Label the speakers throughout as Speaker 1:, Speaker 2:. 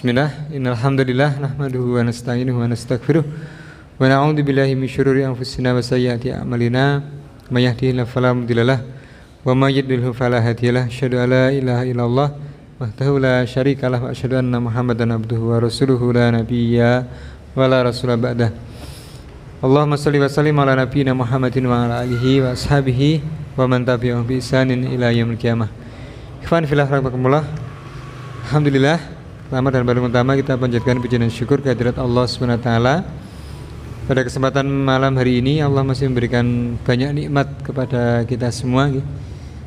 Speaker 1: Bismillah, innal hamdalillah nahmaduhu wa nasta'inuhu wa nastaghfiruh wa na'udzu billahi min syururi anfusina wa sayyiati a'malina may yahdihillahu fala mudhillalah wa may yudlilhu fala hadiyalah. Asyhadu an la ilaha illallah wahdahu la syarikalah wa asyhadu anna Muhammadan abduhu wa rasuluhu la nabiyya wa la rasula ba'dah. Allahumma shalli wa sallim ala nabiyyina Muhammadin wa ala alihi wa ashabihi wa man tabi'ahum bi ihsanin ila yaumil qiyamah. Ikhwan fillah rahimakumullah. Alhamdulillah, pertama dan paling utama kita panjatkan puji dan syukur kehadirat Allah SWT. Pada kesempatan malam hari ini Allah masih memberikan banyak nikmat kepada kita semua,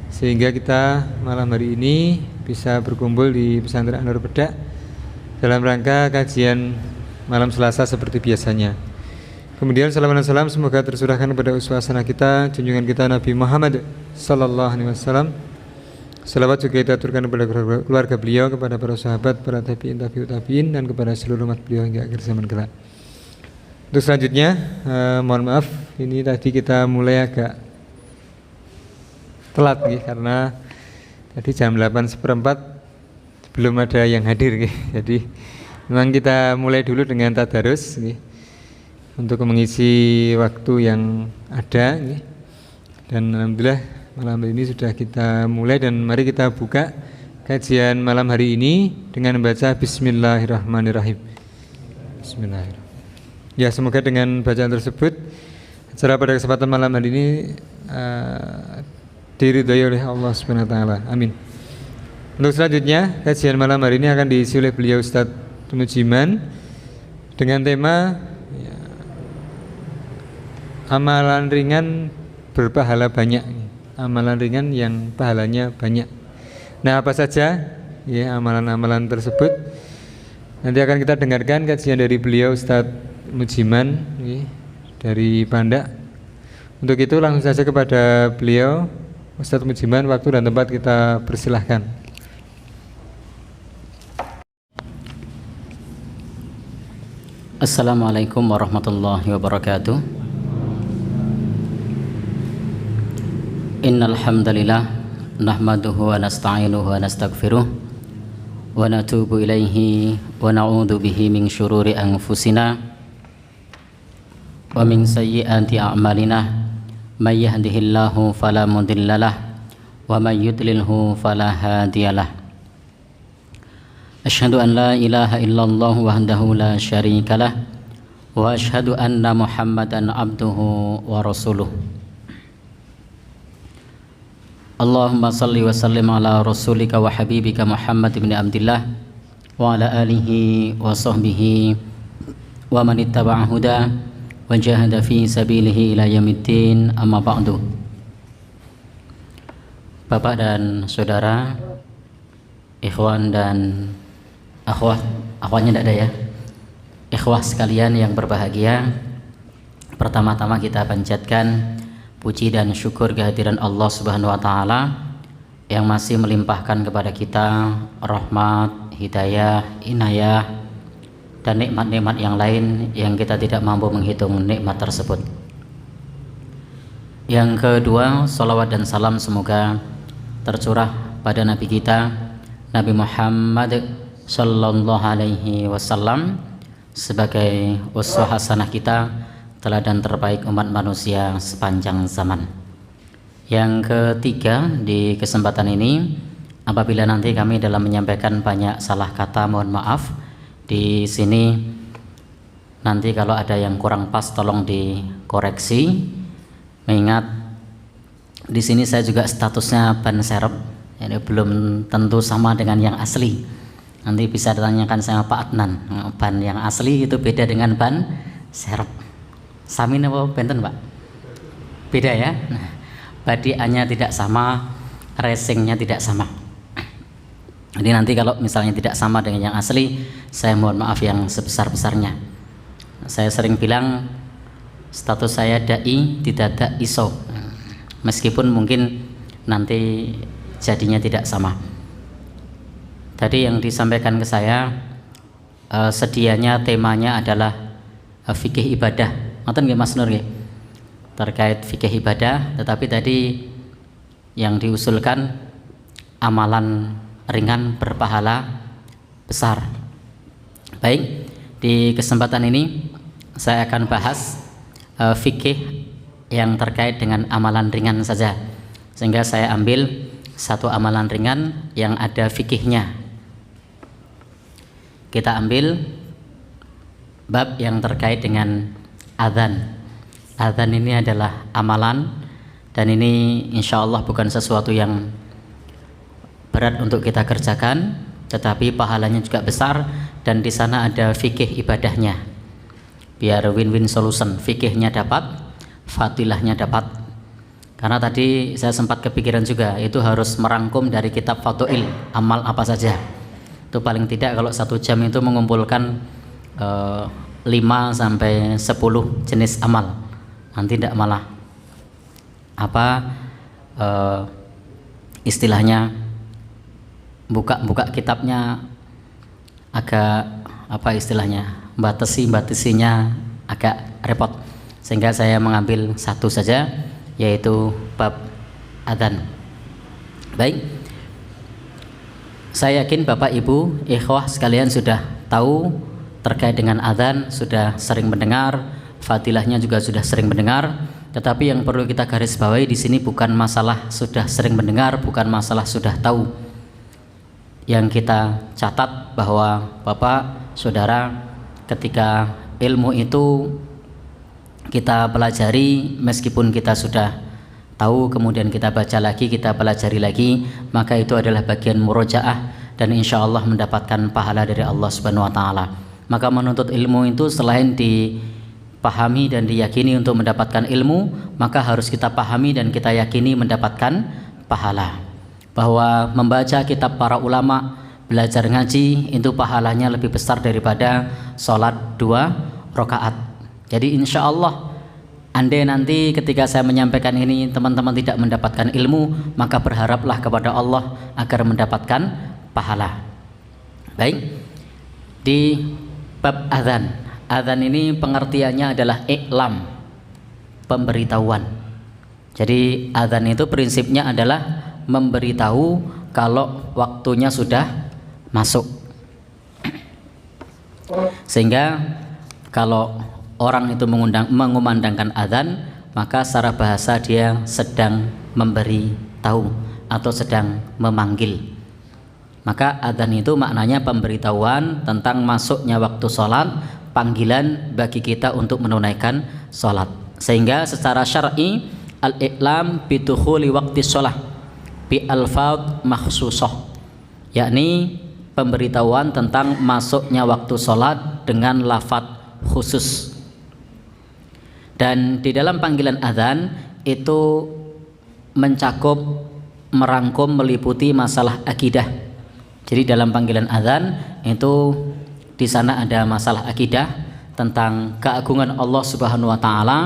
Speaker 1: sehingga kita malam hari ini bisa berkumpul di Pesantren An-Nur Pedak dalam rangka kajian malam Selasa seperti biasanya. Kemudian salam dan salam semoga tercurahkan kepada uswah hasanah kita, junjungan kita Nabi Muhammad sallallahu alaihi wasallam. Salawat juga kita aturkan kepada keluarga beliau, kepada para sahabat, para tabi'in, tabi'in, dan kepada seluruh umat beliau hingga akhir zaman kelak. Untuk selanjutnya, mohon maaf, ini tadi kita mulai agak telat karena tadi jam 8:15 belum ada yang hadir. Jadi memang kita mulai dulu dengan tadarus untuk mengisi waktu yang ada, dan alhamdulillah malam hari ini sudah kita mulai, dan mari kita buka kajian malam hari ini dengan membaca Bismillahirrahmanirrahim. Bismillahirrahmanirrahim. Ya, semoga dengan bacaan tersebut acara pada kesempatan malam hari ini diridhai oleh Allah Subhanahu wa taala. Amin. Untuk selanjutnya, kajian malam hari ini akan diisi oleh beliau Ustadz Mujiman dengan tema amalan ringan berpahala banyak. Amalan ringan yang pahalanya banyak. Nah, apa saja amalan-amalan tersebut? Nanti akan kita dengarkan kajian dari beliau Ustadz Mujiman dari Pandak. Untuk itu langsung saja kepada beliau Ustadz Mujiman, waktu dan tempat kita persilahkan.
Speaker 2: Assalamualaikum warahmatullahi wabarakatuh. Innal hamdalillah nahmaduhu wa nasta'inuhu wa nastaghfiruh wa natubu ilaihi wa na'udzu bihi min syururi anfusina wa min sayyiati a'malina may yahdihillahu fala mudhillalah wa may yudlilhu fala hadiyalah. Asyhadu an la ilaha illallah wahdahu la syarikalah wa asyhadu anna Muhammadan abduhu wa rasuluh. Allahumma salli wa sallim ala rasulika wa habibika Muhammad ibn Abdillah wa ala alihi wa sahbihi wa man ittaba'a huda wa jahada fi sabilihi ila yaumiddin, amma ba'du. Bapak dan saudara, ikhwan dan akhwat, akhwatnya tidak ada ya, ikhwah sekalian yang berbahagia, pertama-tama kita panjatkan puji dan syukur kehadiran Allah Subhanahu wa taala yang masih melimpahkan kepada kita rahmat, hidayah, inayah, dan nikmat-nikmat yang lain yang kita tidak mampu menghitung nikmat tersebut. Yang kedua, salawat dan salam semoga tercurah pada Nabi kita Nabi Muhammad sallallahu alaihi wasallam sebagai uswah hasanah kita, teladan terbaik umat manusia sepanjang zaman. Yang ketiga, di kesempatan ini apabila nanti kami dalam menyampaikan banyak salah kata, mohon maaf. Di sini nanti kalau ada yang kurang pas tolong dikoreksi. Mengingat di sini saya juga statusnya ban serep, jadi belum tentu sama dengan yang asli. Nanti bisa ditanyakan sama Pak Adnan, ban yang asli itu beda dengan ban serep. Samin apa benten Pak? Beda ya. Nah, badiannya tidak sama, racingnya tidak sama. Jadi nanti kalau misalnya tidak sama dengan yang asli, saya mohon maaf yang sebesar-besarnya. Saya sering bilang status saya dai tidak ada iso, meskipun mungkin nanti jadinya tidak sama. Tadi yang disampaikan ke saya sedianya temanya adalah fikih ibadah. Ngoten nggih Mas Nur nggih, terkait fikih ibadah, tetapi tadi yang diusulkan amalan ringan berpahala besar. Baik, di kesempatan ini saya akan bahas fikih yang terkait dengan amalan ringan saja, sehingga saya ambil satu amalan ringan yang ada fikihnya. Kita ambil bab yang terkait dengan adzan. Adzan ini adalah amalan, dan ini insya Allah bukan sesuatu yang berat untuk kita kerjakan, tetapi pahalanya juga besar, dan di sana ada fikih ibadahnya. Biar win-win solution, fikihnya dapat, fadilahnya dapat. Karena tadi saya sempat kepikiran juga, itu harus merangkum dari kitab Fadhail, amal apa saja. Itu paling tidak kalau 1 jam itu mengumpulkan 5 sampai 10 jenis amal. Nanti tidak malah istilahnya buka kitabnya agak batasinya agak repot, sehingga saya mengambil satu saja, yaitu bab adzan. Baik, saya yakin Bapak Ibu ikhwah sekalian sudah tahu terkait dengan adzan, sudah sering mendengar, fadilahnya juga sudah sering mendengar. Tetapi yang perlu kita garis bawahi di sini bukan masalah sudah sering mendengar, bukan masalah sudah tahu. Yang kita catat bahwa Bapak, Saudara, ketika ilmu itu kita pelajari, meskipun kita sudah tahu, kemudian kita baca lagi, kita pelajari lagi, maka itu adalah bagian murojaah, dan insya Allah mendapatkan pahala dari Allah Subhanahu wa Ta'ala. Maka menuntut ilmu itu selain dipahami dan diyakini untuk mendapatkan ilmu, maka harus kita pahami dan kita yakini mendapatkan pahala. Bahwa membaca kitab para ulama, belajar ngaji, itu pahalanya lebih besar daripada sholat 2 rakaat. Jadi insya Allah, andai nanti ketika saya menyampaikan ini teman-teman tidak mendapatkan ilmu, maka berharaplah kepada Allah agar mendapatkan pahala. Baik, di bab adzan. Adzan ini pengertiannya adalah iklam, pemberitahuan. Jadi adzan itu prinsipnya adalah memberitahu kalau waktunya sudah masuk. Sehingga kalau orang itu mengumandangkan adzan, maka secara bahasa dia sedang memberi tahu atau sedang memanggil. Maka adzan itu maknanya pemberitahuan tentang masuknya waktu sholat, panggilan bagi kita untuk menunaikan sholat. Sehingga secara syar'i al-i'lam bidukhuli waqti sholat bi alfadz makhsusah, yakni pemberitahuan tentang masuknya waktu sholat dengan lafadz khusus. Dan di dalam panggilan adzan itu mencakup, merangkum, meliputi masalah akidah. Jadi dalam panggilan adzan itu di sana ada masalah akidah tentang keagungan Allah Subhanahu wa Ta'ala,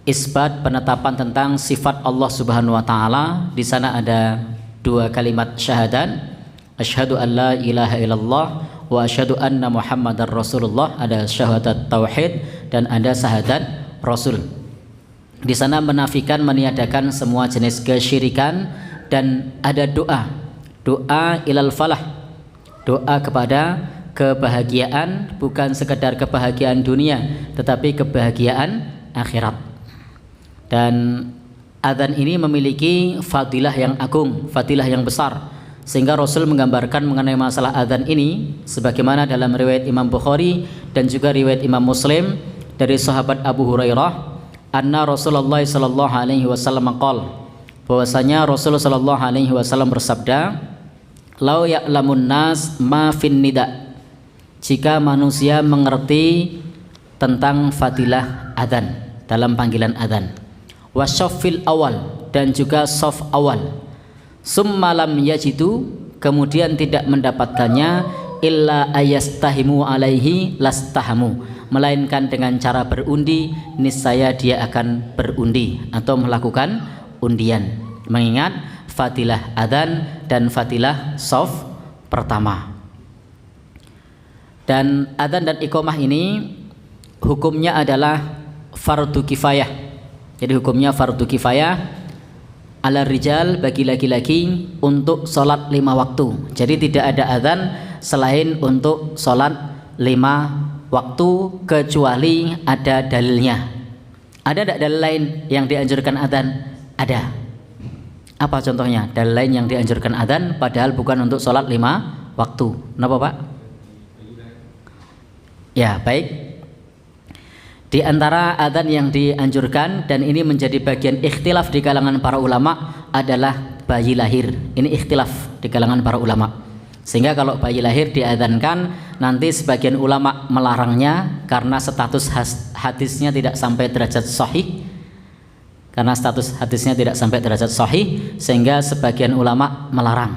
Speaker 2: isbat penetapan tentang sifat Allah Subhanahu wa Ta'ala. Di sana ada 2 kalimat syahadat, asyhadu an la ilaha illallah wa asyhadu anna muhammadar rasulullah. Ada syahadat tauhid dan ada syahadat rasul. Di sana menafikan, meniadakan semua jenis kesyirikan, dan ada doa ilal falah, doa kepada kebahagiaan, bukan sekedar kebahagiaan dunia tetapi kebahagiaan akhirat. Dan adzan ini memiliki fadilah yang agung, fadilah yang besar, sehingga Rasul menggambarkan mengenai masalah adzan ini sebagaimana dalam riwayat Imam Bukhari dan juga riwayat Imam Muslim dari sahabat Abu Hurairah, anna Rasulullah sallallahu alaihi wasallam qala, bahwasanya Rasulullah sallallahu alaihi wasallam bersabda, lau ya'lamun nas ma fin nida, jika manusia mengerti tentang fadilah adzan dalam panggilan adzan, wasyafil awal, dan juga shaf awal, summa lam yajidu, kemudian tidak mendapatkannya, illa ayastahimu alaihi lastahamu, melainkan dengan cara berundi, niscaya dia akan berundi atau melakukan undian, mengingat fadilah adzan dan fadilah shaf pertama. Dan adzan dan iqamah ini hukumnya adalah fardu kifayah. Jadi hukumnya fardu kifayah ala rijal, bagi laki-laki untuk sholat 5 waktu. Jadi tidak ada adzan selain untuk sholat 5 waktu kecuali ada dalilnya. Ada tidak dalil lain yang dianjurkan adzan? Ada. Apa contohnya? Dalil lain yang dianjurkan adzan padahal bukan untuk sholat 5 waktu. Kenapa Pak? Ya baik. Di antara adzan yang dianjurkan dan ini menjadi bagian ikhtilaf di kalangan para ulama adalah bayi lahir. Ini ikhtilaf di kalangan para ulama. Sehingga kalau bayi lahir diadzankan, nanti sebagian ulama melarangnya karena status hadisnya tidak sampai derajat sahih. Karena status hadisnya tidak sampai derajat sahih, sehingga sebagian ulama melarang.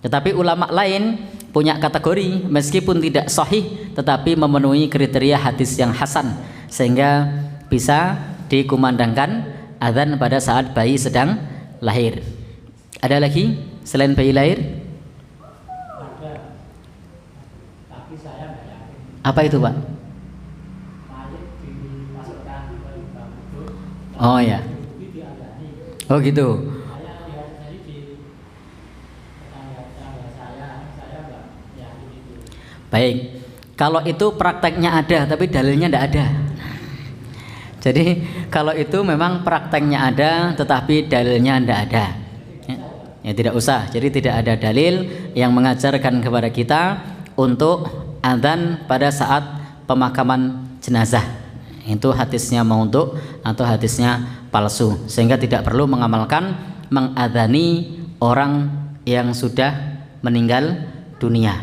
Speaker 2: Tetapi ulama lain punya kategori meskipun tidak sahih tetapi memenuhi kriteria hadis yang hasan, sehingga bisa dikumandangkan adzan pada saat bayi sedang lahir. Ada lagi selain bayi lahir? Apa itu Pak? Oh ya. Oh gitu. Baik. Kalau itu prakteknya ada tapi dalilnya tidak ada. Jadi kalau itu memang prakteknya ada tetapi dalilnya tidak ada. Ya tidak usah. Jadi tidak ada dalil yang mengajarkan kepada kita untuk adzan pada saat pemakaman jenazah. Itu hadisnya maudhu atau hadisnya palsu, sehingga tidak perlu mengamalkan mengadzani orang yang sudah meninggal dunia.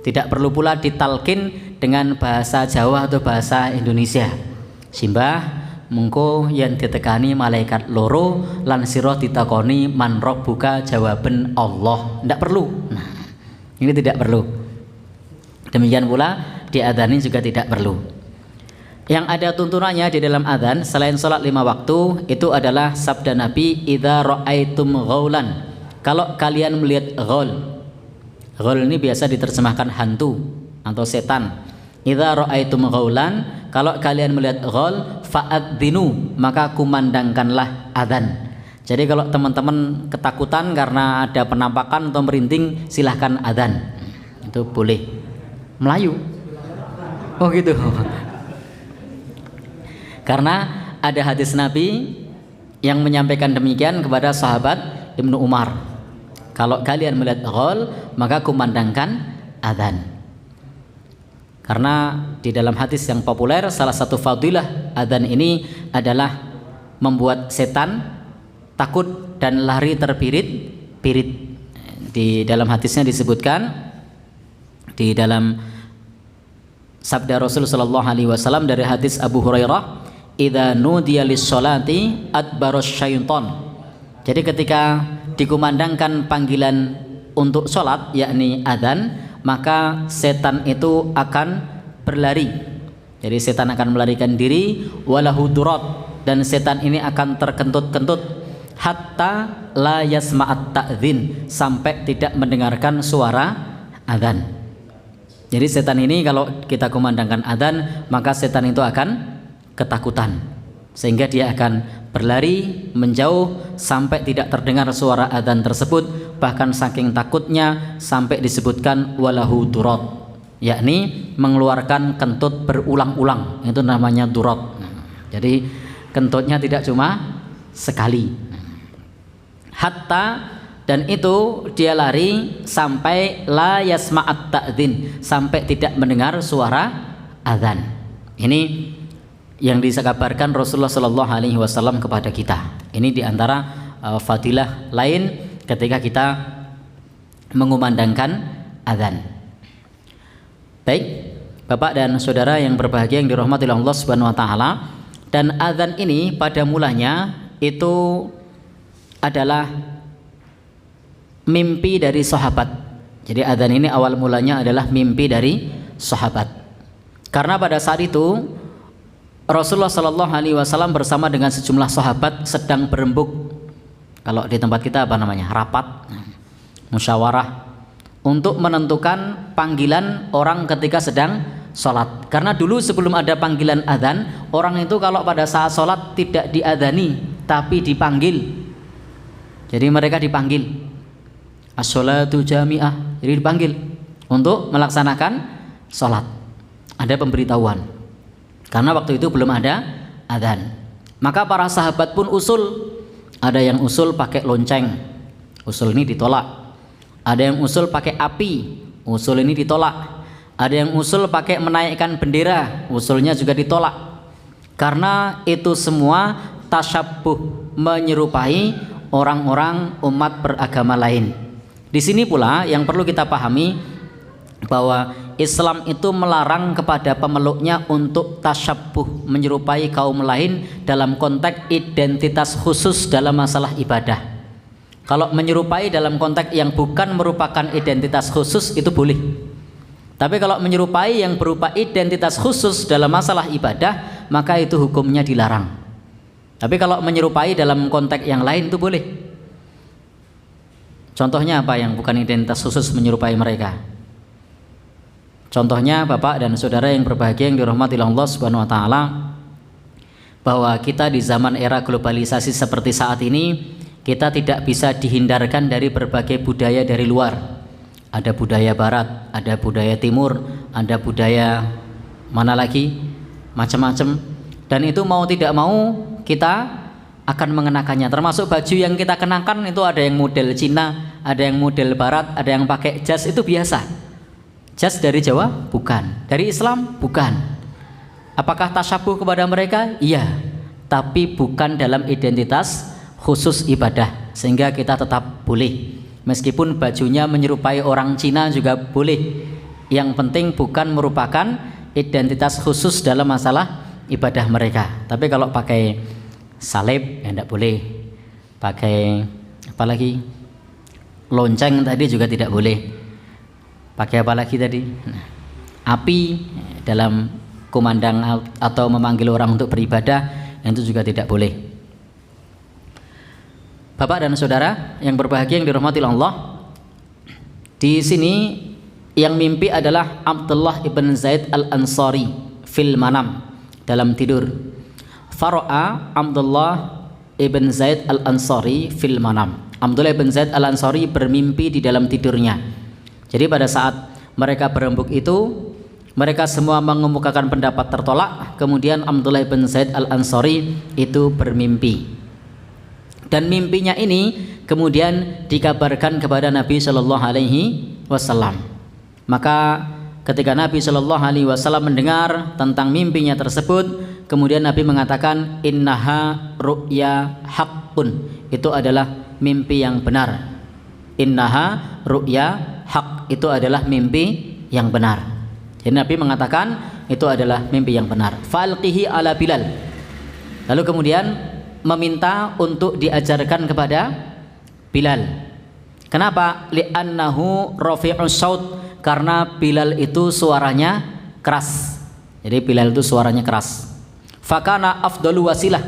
Speaker 2: Tidak perlu pula ditalkin dengan bahasa Jawa atau bahasa Indonesia. Simbah mengko yang ditekani malaikat loro lan sira ditakoni man rabbuka jawaben Allah. Tidak perlu. Nah, ini tidak perlu. Demikian pula diadzani juga tidak perlu. Yang ada tuntunannya di dalam adzan selain sholat 5 waktu itu adalah sabda Nabi, idza ra'aitum ghaulan. Kalau kalian melihat ghaul. Ghaul ini biasa diterjemahkan hantu atau setan. Idza ra'aitum ghaulan, kalau kalian melihat ghaul fa'adzinu, maka kumandangkanlah adzan. Jadi kalau teman-teman ketakutan karena ada penampakan atau merinding, silahkan adzan. Itu boleh. Melayu. Oh gitu. Karena ada hadis Nabi yang menyampaikan demikian kepada sahabat Ibnu Umar. Kalau kalian melihat ghaul, maka kumandangkan adzan. Karena di dalam hadis yang populer, salah satu fadilah adzan ini adalah membuat setan takut dan lari terpirit-pirit. Di dalam hadisnya disebutkan di dalam sabda Rasul sallallahu alaihi wasallam dari hadis Abu Hurairah, idza nudiya lis-sholati adbarus syaiton. Jadi ketika dikumandangkan panggilan untuk sholat yakni adzan, maka setan itu akan berlari. Jadi setan akan melarikan diri, walahu durat, dan setan ini akan terkentut-kentut hatta la yasma'at ta'dzin, sampai tidak mendengarkan suara adzan. Jadi setan ini kalau kita kumandangkan adzan, maka setan itu akan ketakutan, sehingga dia akan berlari menjauh sampai tidak terdengar suara adzan tersebut. Bahkan saking takutnya sampai disebutkan walahu durat, yakni mengeluarkan kentut berulang-ulang. Itu namanya durat. Jadi kentutnya tidak cuma sekali. Hatta, dan itu dia lari sampai la yasma'at ta'dzin, sampai tidak mendengar suara adzan. Ini yang dikabarkan Rasulullah Shallallahu Alaihi Wasallam kepada kita. Ini diantara fadilah lain ketika kita mengumandangkan adzan. Baik, Bapak dan Saudara yang berbahagia yang dirahmati Allah Subhanahu Wa Taala, dan adzan ini pada mulanya itu adalah mimpi dari sahabat. Jadi adzan ini awal mulanya adalah mimpi dari sahabat. Karena pada saat itu Rasulullah Shallallahu Alaihi Wasallam bersama dengan sejumlah sahabat sedang berembuk. Kalau di tempat kita apa namanya? Rapat, musyawarah untuk menentukan panggilan orang ketika sedang sholat. Karena dulu sebelum ada panggilan adzan, orang itu kalau pada saat sholat tidak diadzani tapi dipanggil. Jadi mereka dipanggil. As-sholatu jami'ah, jadi dipanggil. untuk melaksanakan sholat. Ada pemberitahuan, karena waktu itu belum ada adzan. Maka para sahabat pun usul. Ada yang usul pakai lonceng, usul ini ditolak. Ada yang usul pakai api, usul ini ditolak. Ada yang usul pakai menaikkan bendera, usulnya juga ditolak. Karena itu semua tasyabuh, menyerupai orang-orang umat beragama lain. Di sini pula yang perlu kita pahami bahwa Islam itu melarang kepada pemeluknya untuk tasyabuh, menyerupai kaum lain dalam konteks identitas khusus dalam masalah ibadah. Kalau menyerupai dalam konteks yang bukan merupakan identitas khusus itu boleh. Tapi kalau menyerupai yang berupa identitas khusus dalam masalah ibadah, maka itu hukumnya dilarang. Tapi kalau menyerupai dalam konteks yang lain itu boleh. Contohnya apa yang bukan identitas khusus menyerupai mereka? Contohnya Bapak dan Saudara yang berbahagia yang dirahmati Allah Subhanahu wa taala, bahwa kita di zaman era globalisasi seperti saat ini, kita tidak bisa dihindarkan dari berbagai budaya dari luar. Ada budaya barat, ada budaya timur, ada budaya mana lagi, macam-macam. Dan itu mau tidak mau kita akan mengenakannya. Termasuk baju yang kita kenakan itu ada yang model Cina, ada yang model barat, ada yang pakai jas, itu biasa. Jas dari Jawa? Bukan. Dari Islam? Bukan. Apakah tasyabuh kepada mereka? Iya. Tapi bukan dalam identitas khusus ibadah, sehingga kita tetap boleh. Meskipun bajunya menyerupai orang Cina juga boleh. Yang penting bukan merupakan identitas khusus dalam masalah ibadah mereka. Tapi kalau pakai salib ya tidak boleh. Pakai apa lagi? Lonceng tadi juga tidak boleh. Pakai apa lagi tadi? Nah, api dalam kumandang atau memanggil orang untuk beribadah, itu juga tidak boleh. Bapak dan Saudara yang berbahagia yang dirahmati Allah, di sini yang mimpi adalah Abdullah ibn Zaid al-Ansari fil manam, dalam tidur. Fara'a Abdullah ibn Zaid al-Ansari fil manam. Abdullah ibn Zaid al-Ansari bermimpi di dalam tidurnya. Jadi pada saat mereka berembuk itu, mereka semua mengemukakan pendapat tertolak. Kemudian Abdullah ibn Zaid al-Ansari itu bermimpi. Dan mimpinya ini kemudian dikabarkan kepada Nabi Shallallahu Alaihi Wasallam. Maka ketika Nabi Shallallahu Alaihi Wasallam mendengar tentang mimpinya tersebut, kemudian Nabi mengatakan, innaha ru'ya haqqun, itu adalah mimpi yang benar. Innaha ru'ya haq, itu adalah mimpi yang benar. Jadi Nabi mengatakan itu adalah mimpi yang benar. Falqihi ala Bilal. Lalu kemudian meminta untuk diajarkan kepada Bilal. Kenapa? Li'annahu rafi'us saut, karena Bilal itu suaranya keras. Jadi Bilal itu suaranya keras. Fakana afdalu wasilah,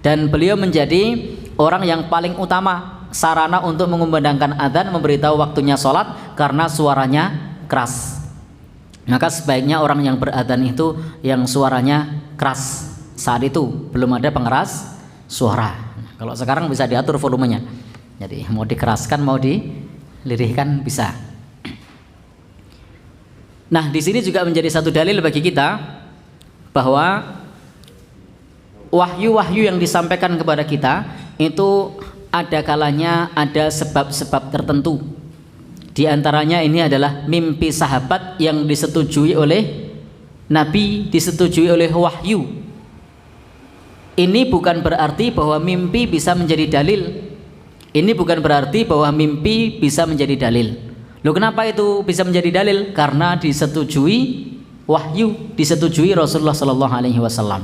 Speaker 2: dan beliau menjadi orang yang paling utama, sarana untuk mengumandangkan adzan, memberitahu waktunya sholat, karena suaranya keras. Maka sebaiknya orang yang beradzan itu yang suaranya keras. Saat itu belum ada pengeras suara. Kalau sekarang bisa diatur volumenya. Jadi mau dikeraskan, mau dilirihkan bisa. Nah, di sini juga menjadi satu dalil bagi kita bahwa wahyu-wahyu yang disampaikan kepada kita itu ada kalanya ada sebab-sebab tertentu. Di antaranya ini adalah mimpi sahabat yang disetujui oleh Nabi, disetujui oleh wahyu. Ini bukan berarti bahwa mimpi bisa menjadi dalil. Ini bukan berarti bahwa mimpi bisa menjadi dalil. Loh, kenapa itu bisa menjadi dalil? Karena disetujui wahyu, disetujui Rasulullah Sallallahu Alaihi Wasallam.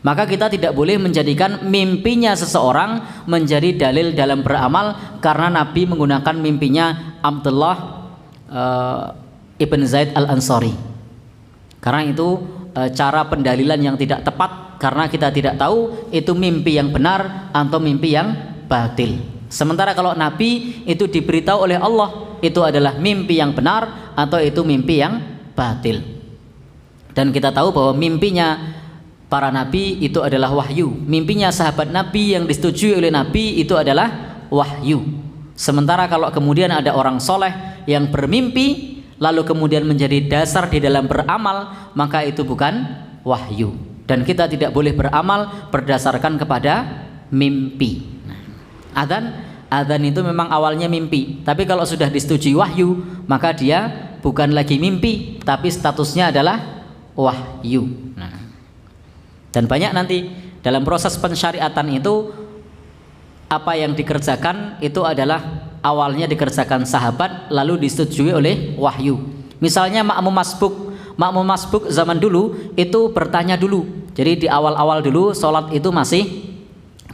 Speaker 2: Maka kita tidak boleh menjadikan mimpinya seseorang menjadi dalil dalam beramal, karena Nabi menggunakan mimpinya Abdullah ibn Zaid al-Ansari. Karena itu cara pendalilan yang tidak tepat, karena kita tidak tahu itu mimpi yang benar atau mimpi yang batil. Sementara kalau Nabi itu diberitahu oleh Allah itu adalah mimpi yang benar atau itu mimpi yang batil. Dan kita tahu bahwa mimpinya para nabi itu adalah wahyu. Mimpinya sahabat Nabi yang disetujui oleh Nabi itu adalah wahyu. Sementara kalau kemudian ada orang soleh yang bermimpi lalu kemudian menjadi dasar di dalam beramal, maka itu bukan wahyu. Dan kita tidak boleh beramal berdasarkan kepada mimpi. Adzan itu memang awalnya mimpi, tapi kalau sudah disetujui wahyu, maka dia bukan lagi mimpi, tapi statusnya adalah wahyu. Dan banyak nanti dalam proses pensyariatan itu apa yang dikerjakan itu adalah awalnya dikerjakan sahabat lalu disetujui oleh wahyu. Misalnya makmum masbuk zaman dulu itu bertanya dulu. Jadi di awal-awal dulu sholat itu masih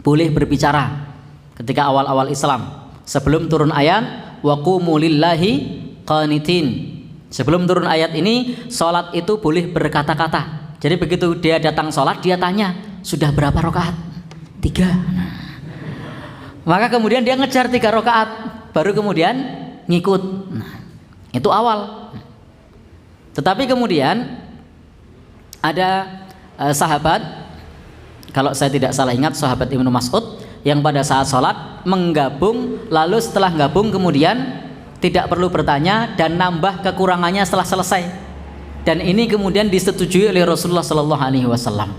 Speaker 2: boleh berbicara ketika awal-awal Islam, sebelum turun ayat wa qumu lillahi qanitin. Sebelum turun ayat ini sholat itu boleh berkata-kata. Jadi begitu dia datang sholat, dia tanya sudah berapa rakaat? 3. Maka kemudian dia ngejar 3 rakaat, baru kemudian ngikut. Itu awal. Tetapi kemudian ada sahabat, kalau saya tidak salah ingat sahabat Ibnu Mas'ud, yang pada saat sholat menggabung, lalu setelah gabung kemudian tidak perlu bertanya dan nambah kekurangannya setelah selesai. Dan ini kemudian disetujui oleh Rasulullah Sallallahu Alaihi Wasallam.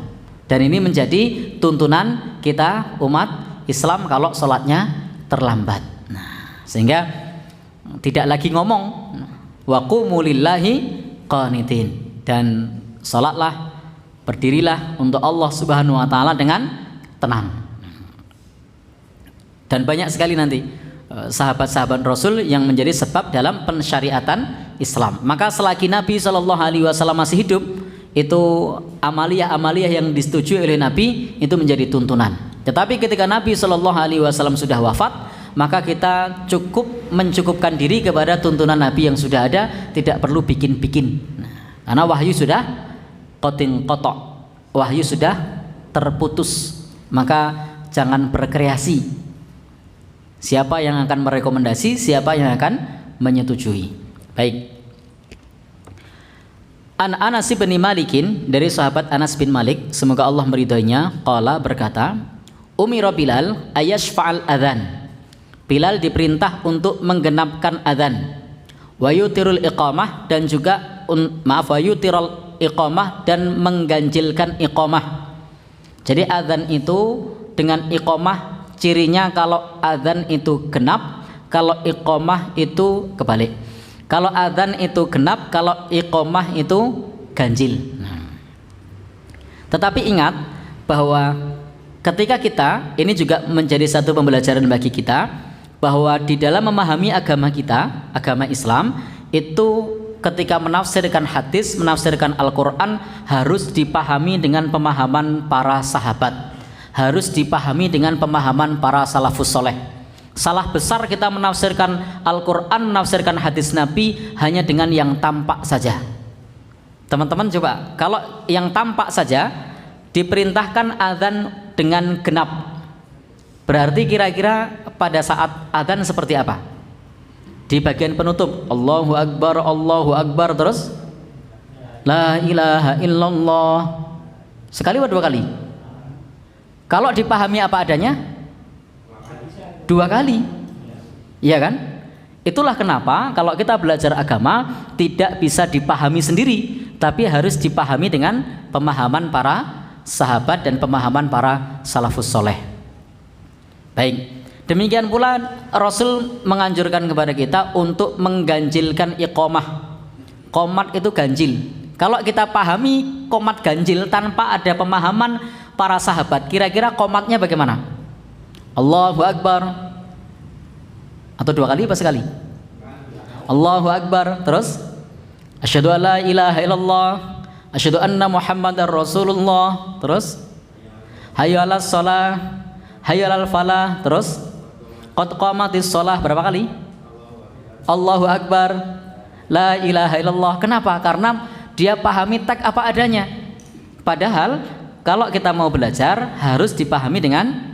Speaker 2: Dan ini menjadi tuntunan kita umat Islam kalau sholatnya terlambat. Sehingga tidak lagi ngomong wa qumu lillahi qanitin, dan sholatlah, berdirilah untuk Allah Subhanahu wa taala dengan tenang. Dan banyak sekali nanti sahabat-sahabat Rasul yang menjadi sebab dalam pensyariatan Islam. Maka selagi Nabi Shallallahu Alaihi Wasallam masih hidup, itu amaliyah-amaliyah yang disetujui oleh Nabi itu menjadi tuntunan. Tetapi ketika Nabi Shallallahu Alaihi Wasallam sudah wafat, maka kita mencukupkan diri kepada tuntunan Nabi yang sudah ada, tidak perlu bikin-bikin. Karena wahyu sudah kotok, wahyu sudah terputus. Maka jangan berkreasi. Siapa yang akan merekomendasi, siapa yang akan menyetujui. Baik. An Anas bin Malikin, dari sahabat Anas bin Malik, semoga Allah meridhoinya, qala, berkata, Umira Bilal ayashfa'al adzan. Bilal diperintah untuk menggenapkan adzan. Wa yutirul iqamah, dan juga wa yutirul iqamah, dan mengganjilkan iqamah. Jadi adzan itu dengan iqamah, cirinya kalau adzan itu genap, kalau iqamah itu kebalik. Kalau adzan itu genap, kalau iqamah itu ganjil. Tetapi ingat bahwa ketika kita, ini juga menjadi satu pembelajaran bagi kita, bahwa di dalam memahami agama kita, agama Islam, itu ketika menafsirkan hadis, menafsirkan Al-Quran, harus dipahami dengan pemahaman para sahabat, harus dipahami dengan pemahaman para salafus soleh. Salah besar kita menafsirkan Al-Quran, menafsirkan hadis Nabi hanya dengan yang tampak saja. Teman-teman coba, kalau yang tampak saja diperintahkan adzan dengan genap, berarti kira-kira pada saat adzan seperti apa? Di bagian penutup Allahu Akbar, terus La ilaha illallah, sekali atau 2 kali? Kalau dipahami apa adanya 2 kali, iya kan? Itulah kenapa kalau kita belajar agama tidak bisa dipahami sendiri, tapi harus dipahami dengan pemahaman para sahabat dan pemahaman para salafus soleh. Baik, demikian pula Rasul menganjurkan kepada kita untuk mengganjilkan iqamah. Qomat itu ganjil. Kalau kita pahami qomat ganjil tanpa ada pemahaman para sahabat, kira-kira qomatnya bagaimana? Allahu Akbar, atau 2 kali apa sekali? Allahu Akbar, terus asyhadu alla ilaha illallah, asyhadu anna Muhammadar Rasulullah, terus hayya 'alas shalah, hayya 'alal falah, terus qad qamatis shalah, berapa kali? Allahu Akbar, la ilaha illallah. Kenapa? Karena dia pahami teks apa adanya. Padahal kalau kita mau belajar harus dipahami dengan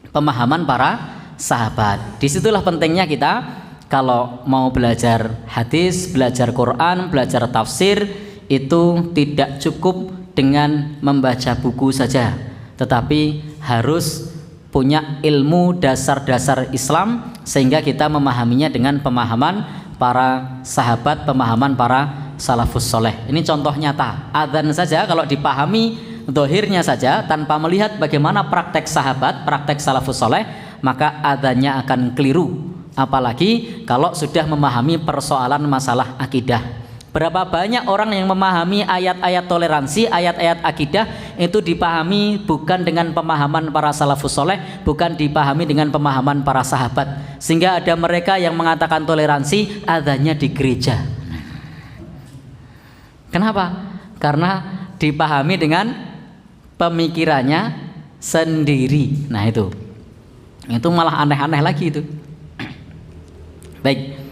Speaker 2: pemahaman para sahabat. Disitulah pentingnya kita kalau mau belajar hadis, belajar Quran, belajar tafsir, itu tidak cukup dengan membaca buku saja, tetapi harus punya ilmu dasar-dasar Islam sehingga kita memahaminya dengan pemahaman para sahabat, pemahaman para salafus soleh. Ini contoh nyata. Adzan saja kalau dipahami zahirnya saja tanpa melihat bagaimana praktek sahabat, praktek salafus soleh, maka adzannya akan keliru. Apalagi kalau sudah memahami persoalan masalah akidah. Berapa banyak orang yang memahami ayat-ayat toleransi, ayat-ayat akidah itu dipahami bukan dengan pemahaman para salafus soleh, bukan dipahami dengan pemahaman para sahabat. Sehingga ada mereka yang mengatakan toleransi, adzannya di gereja. Kenapa? Karena dipahami dengan pemikirannya sendiri. Nah itu malah aneh-aneh lagi itu. Baik.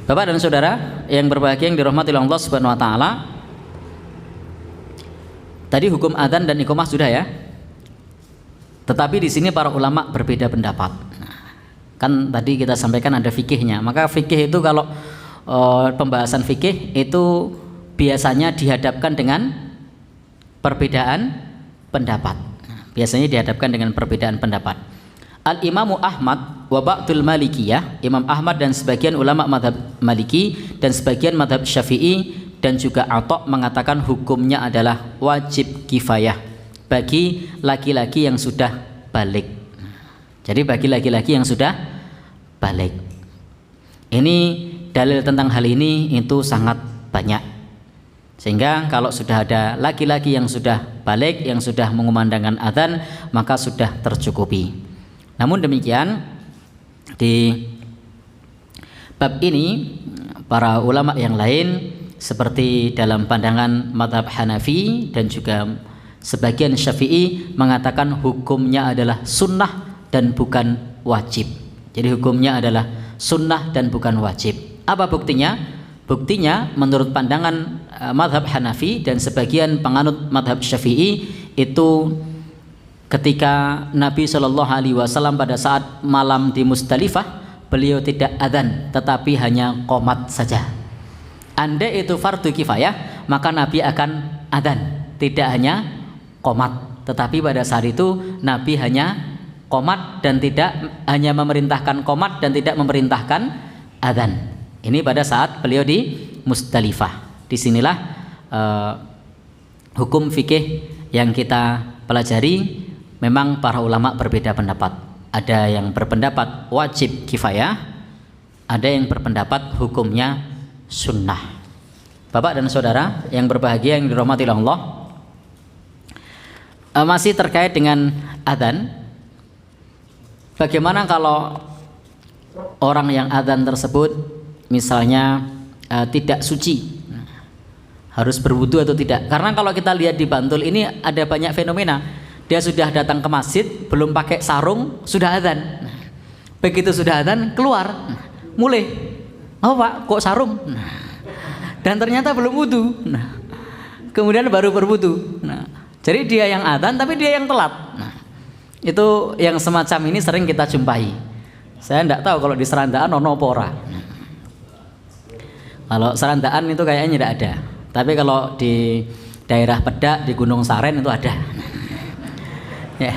Speaker 2: Bapak dan saudara yang berbahagia yang dirahmati oleh Allah Subhanahu wa taala. Tadi hukum adzan dan iqamah sudah ya. Tetapi di sini para ulama berbeda pendapat. Kan tadi kita sampaikan ada fikihnya. Maka fikih itu kalau pembahasan fikih itu biasanya dihadapkan dengan perbedaan pendapat. Biasanya dihadapkan dengan perbedaan pendapat. Al-Imamu Ahmad wa ba'dul Malikiyah, Imam Ahmad dan sebagian ulama madhab Maliki dan sebagian madhab Syafi'i dan juga Atha mengatakan hukumnya adalah wajib kifayah bagi laki-laki yang sudah balik. Jadi bagi laki-laki yang sudah balik. Ini dalil tentang hal ini itu sangat banyak. Sehingga kalau sudah ada laki-laki yang sudah balik, yang sudah mengumandangkan adzan, maka sudah tercukupi. Namun demikian di bab ini para ulama yang lain seperti dalam pandangan madhab Hanafi dan juga sebagian Syafi'i mengatakan hukumnya adalah sunnah dan bukan wajib. Jadi hukumnya adalah sunnah dan bukan wajib. Apa buktinya? Buktinya menurut pandangan madhab Hanafi dan sebagian penganut madhab Syafi'i itu ketika Nabi Shallallahu Alaihi Wasallam pada saat malam di Musdalifah, beliau tidak adzan, tetapi hanya qomat saja. Andai itu fardu kifayah, maka Nabi akan adzan, tidak hanya qomat. Tetapi pada saat itu Nabi hanya qomat dan tidak hanya memerintahkan qomat dan tidak memerintahkan adzan. Ini pada saat beliau di Musdalifah. Disinilah hukum fikih yang kita pelajari. Memang para ulama berbeda pendapat. Ada yang berpendapat wajib kifayah, ada yang berpendapat hukumnya sunnah. Bapak dan saudara yang berbahagia yang dirahmati Allah, masih terkait dengan adzan. Bagaimana kalau orang yang adzan tersebut misalnya tidak suci, harus berwudu atau tidak? Karena kalau kita lihat di Bantul ini ada banyak fenomena. Dia sudah datang ke masjid, belum pakai sarung, sudah adzan. Begitu sudah adzan, keluar, mulai. Oh Pak, kok sarung? Dan ternyata belum wudu. Kemudian baru berwudu. Jadi dia yang adzan, tapi dia yang telat. Itu yang semacam ini sering kita jumpai. Saya tidak tahu kalau di Serandaan ono apa ora. Kalau Serandaan itu kayaknya tidak ada. Tapi kalau di daerah Pedak, di Gunung Saren itu ada. Ya,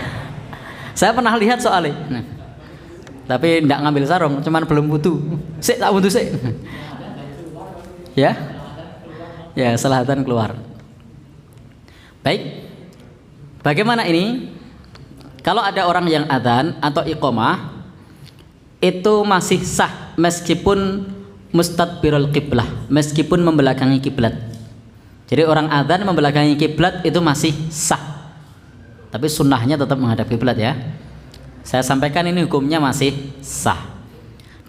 Speaker 2: saya pernah lihat soalnya, tapi tidak ngambil sarung, cuman belum wudu. Sik tak wudu sik. Ya, setelah adzan keluar. Baik, bagaimana ini? Kalau ada orang yang adzan atau iqamah itu masih sah meskipun mustadbirul qiblah, meskipun membelakangi kiblat. Jadi orang adzan membelakangi kiblat itu masih sah. Tapi sunnahnya tetap menghadap kiblat ya. Saya sampaikan ini hukumnya masih sah.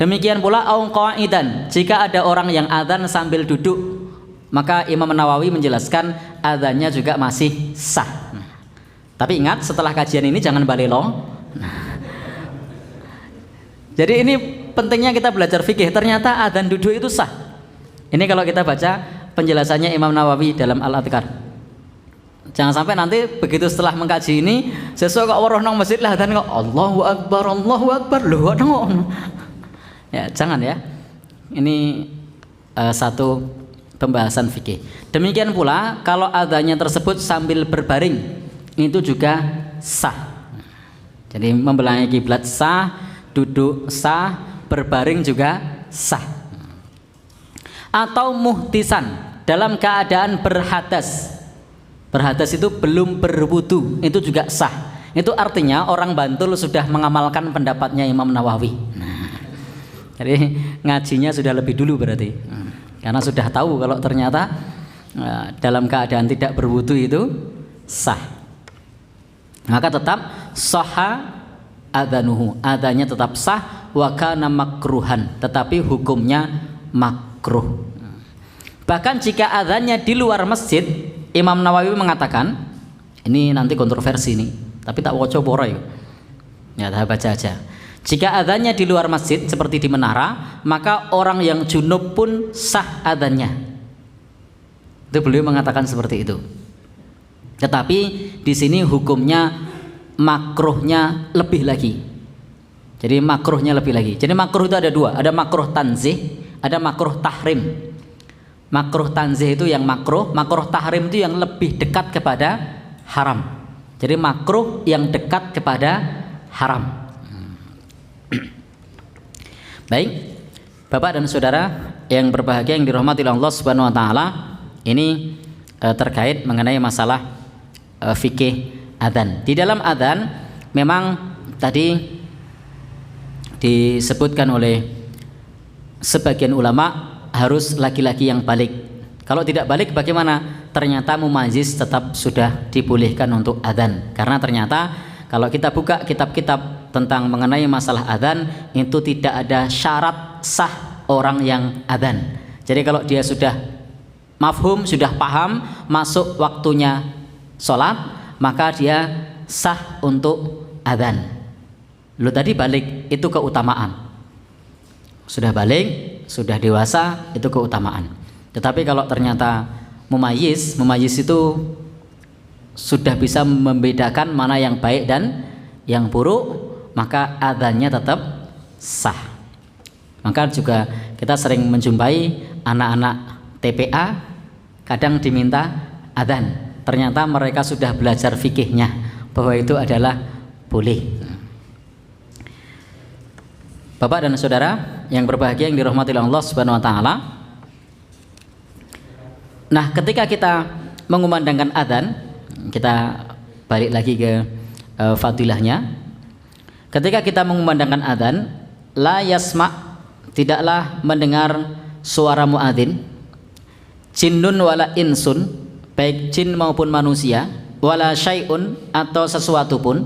Speaker 2: Demikian pula au qaidan, jika ada orang yang adzan sambil duduk, maka Imam Nawawi menjelaskan adzannya juga masih sah. Tapi ingat, setelah kajian ini jangan balelo. Jadi ini pentingnya kita belajar fikih. Ternyata adzan duduk itu sah. Ini kalau kita baca penjelasannya Imam Nawawi dalam Al-Adhkar. Jangan sampai nanti begitu setelah mengkaji ini sesuatu kok weruh nang masjid lah dan kok Allahu Akbar loh nang. Ya, jangan ya. Ini satu pembahasan fikih. Demikian pula kalau adzannya tersebut sambil berbaring itu juga sah. Jadi membelakangi kiblat sah, duduk sah, berbaring juga sah. Atau muhtisan, dalam keadaan berhadas. Berhadas itu belum berwudu, itu juga sah. Itu artinya orang Bantul sudah mengamalkan pendapatnya Imam Nawawi. Jadi ngajinya sudah lebih dulu berarti, karena sudah tahu kalau ternyata dalam keadaan tidak berwudu itu sah. Maka tetap sahha adzanuhu, adanya tetap sah, wa kana makruhan, tetapi hukumnya makruh. Bahkan jika adzannya di luar masjid, Imam Nawawi mengatakan, ini nanti kontroversi nih, tapi tak waca poro ya, tak baca aja. Jika adzannya di luar masjid seperti di menara, maka orang yang junub pun sah adzannya. Itu beliau mengatakan seperti itu. Tetapi di sini hukumnya makruhnya lebih lagi. Jadi makruhnya lebih lagi. Jadi makruh itu ada dua, ada makruh tanzih, ada makruh tahrim. Makruh tanzih itu yang makruh, makruh tahrim itu yang lebih dekat kepada haram. Jadi makruh yang dekat kepada haram. Baik, Bapak dan Saudara yang berbahagia yang dirahmati Allah Subhanahu wa taala, ini terkait mengenai masalah fikih adzan. Di dalam adzan memang tadi disebutkan oleh sebagian ulama harus laki-laki yang balik. Kalau tidak balik bagaimana? Ternyata mumayyiz tetap sudah dibolehkan untuk adzan. Karena ternyata kalau kita buka kitab-kitab tentang mengenai masalah adzan, itu tidak ada syarat sah orang yang adzan. Jadi kalau dia sudah mafhum, sudah paham masuk waktunya sholat, maka dia sah untuk adzan. Lu tadi balik itu keutamaan. Sudah balik, sudah dewasa itu keutamaan. Tetapi kalau ternyata mumayyiz itu sudah bisa membedakan mana yang baik dan yang buruk, maka adzannya tetap sah. Maka juga kita sering menjumpai anak-anak TPA kadang diminta adzan. Ternyata mereka sudah belajar fikihnya bahwa itu adalah boleh. Bapak dan Saudara yang berbahagia yang dirahmati Allah Subhanahu wa taala. Nah, ketika kita mengumandangkan adzan, kita balik lagi ke fadilahnya. Ketika kita mengumandangkan adzan, la yasma, tidaklah mendengar suara muadzin, jinnun wala insun, baik jin maupun manusia, wala syai'un, atau sesuatu pun.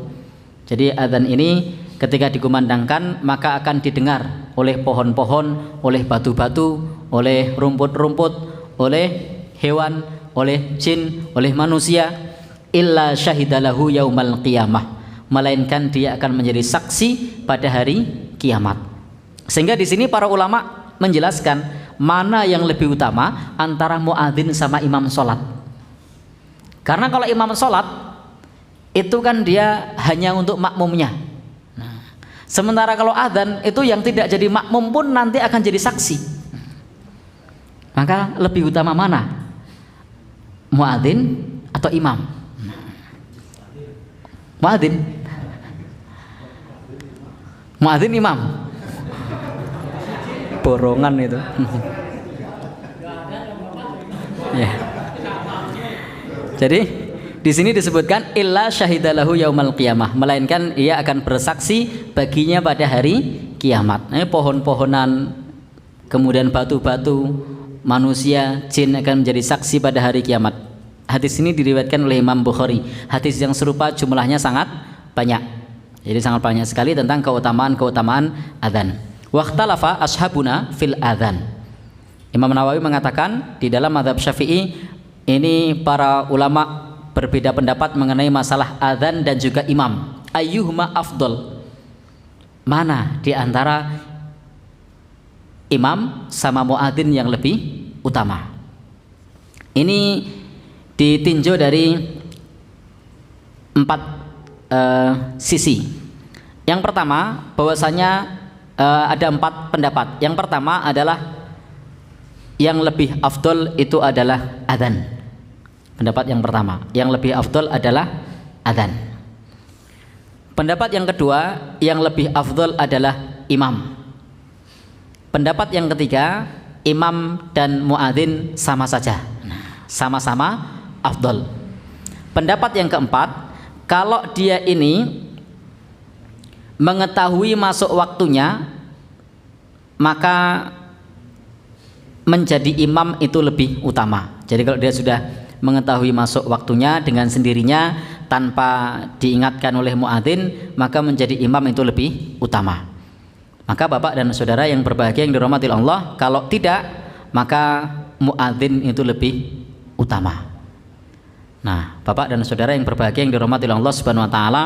Speaker 2: Jadi adzan ini ketika dikumandangkan maka akan didengar oleh pohon-pohon, oleh batu-batu, oleh rumput-rumput, oleh hewan, oleh jin, oleh manusia, illa syahidalahu yaumal qiyamah, melainkan dia akan menjadi saksi pada hari kiamat. Sehingga di sini para ulama menjelaskan mana yang lebih utama antara muadzin sama imam sholat. Karena kalau imam sholat itu kan dia hanya untuk makmumnya. Sementara kalau adzan itu yang tidak jadi makmum pun nanti akan jadi saksi. Maka lebih utama mana? Muadzin atau imam? Muadzin. Muadzin imam. Borongan itu. Ya. Jadi di sini disebutkan illa syahidalahu yaumal qiyamah, melainkan ia akan bersaksi baginya pada hari kiamat. Pohon-pohonan, kemudian batu-batu, manusia, jin akan menjadi saksi pada hari kiamat. Hadis ini diriwayatkan oleh Imam Bukhari. Hadis yang serupa jumlahnya sangat banyak. Jadi sangat banyak sekali tentang keutamaan-keutamaan adzan. Waqtalafa ashabuna fil adzan. Imam Nawawi mengatakan di dalam mazhab Syafi'i ini para ulama berbeda pendapat mengenai masalah adzan dan juga imam. Ayyuhuma afdol, mana di antara imam sama muadzin yang lebih utama? Ini ditinjau dari 4 sisi. Yang pertama bahwasanya ada 4 pendapat. Yang pertama adalah yang lebih afdol itu adalah adzan. Pendapat yang pertama, yang lebih afdol adalah adzan. Pendapat yang kedua, yang lebih afdol adalah imam. Pendapat yang ketiga, imam dan muadzin sama saja, sama-sama afdol. Pendapat yang keempat, kalau dia ini mengetahui masuk waktunya, maka menjadi imam itu lebih utama. Jadi kalau dia sudah mengetahui masuk waktunya dengan sendirinya tanpa diingatkan oleh muadzin, maka menjadi imam itu lebih utama. Maka bapak dan saudara yang berbahagia yang dirahmati Allah, kalau tidak maka muadzin itu lebih utama. Nah, bapak dan saudara yang berbahagia yang dirahmati Allah Subhanahu wa taala,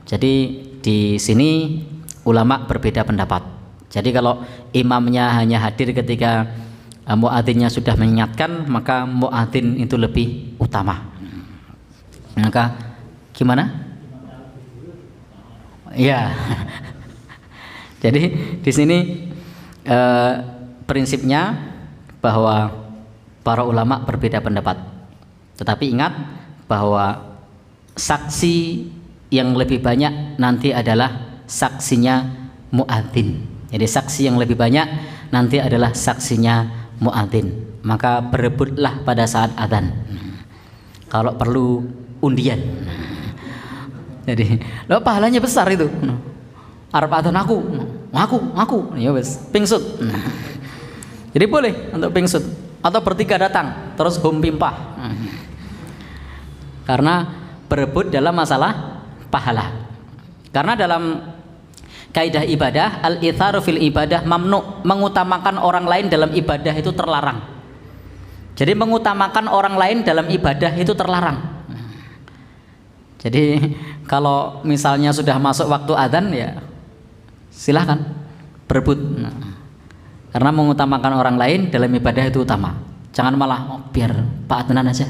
Speaker 2: jadi di sini ulama berbeda pendapat. Jadi kalau imamnya hanya hadir ketika muadzinnya sudah mengingatkan, maka muadzin itu lebih utama. Maka gimana? Ya. Jadi di sini prinsipnya bahwa para ulama berbeda pendapat. Tetapi ingat bahwa saksi yang lebih banyak nanti adalah saksinya muadzin. Jadi saksi yang lebih banyak nanti adalah saksinya muadzin. Maka berebutlah pada saat adzan. Kalau perlu undian. Jadi, lo pahalanya besar itu. Arep adzan aku, ya wes, pingsut. Jadi boleh untuk pingsut atau bertiga datang terus hum pimpah. Karena berebut dalam masalah pahala. Karena dalam kaidah ibadah, al-itharu fil ibadah mamnu, mengutamakan orang lain dalam ibadah itu terlarang. Jadi mengutamakan orang lain dalam ibadah itu terlarang. Jadi kalau misalnya sudah masuk waktu adzan, ya silahkan berebut. Karena mengutamakan orang lain dalam ibadah itu utama. Jangan malah biar Pak Adnan aja,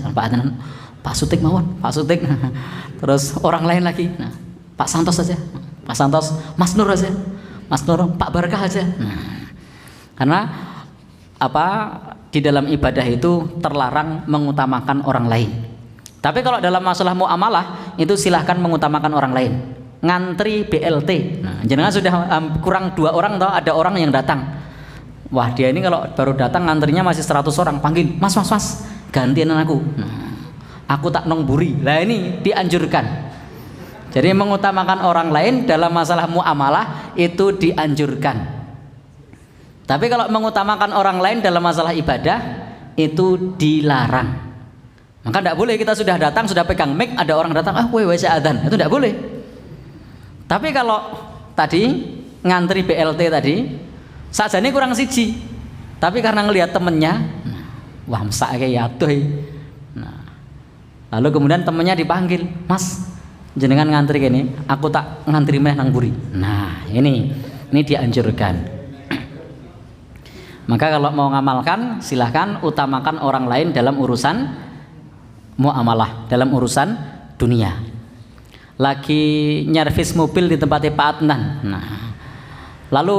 Speaker 2: Pak Sutik mawon, Pak Sutik. Terus orang lain lagi, Pak Santos aja, Pak Santos, Mas Nur aja, Mas Nur, Pak Barkah aja. Karena apa, di dalam ibadah itu terlarang mengutamakan orang lain. Tapi kalau dalam masalah muamalah itu silahkan mengutamakan orang lain. Ngantri BLT, jenengan sudah kurang 2 orang, toh ada orang yang datang. Wah, dia ini kalau baru datang ngantrinya masih 100 orang, panggil, mas, gantian aku. Aku tak nongburi. Lah ini dianjurkan. Jadi mengutamakan orang lain dalam masalah muamalah itu dianjurkan. Tapi kalau mengutamakan orang lain dalam masalah ibadah itu dilarang. Maka tidak boleh kita sudah datang, sudah pegang mic, ada orang datang, woi adzan, itu tidak boleh. Tapi kalau tadi ngantri BLT tadi, sajane kurang siji, tapi karena ngelihat temennya, wah mesak kayak yatuh. Nah, lalu kemudian temennya dipanggil, mas, jenengan ngantri gini, aku tak ngantri meh nang buri. Nah ini dianjurkan. Maka kalau mau ngamalkan, silahkan utamakan orang lain dalam urusan muamalah, dalam urusan dunia. Lagi nyervis mobil di tempatnya Pak Adnan. Nah, lalu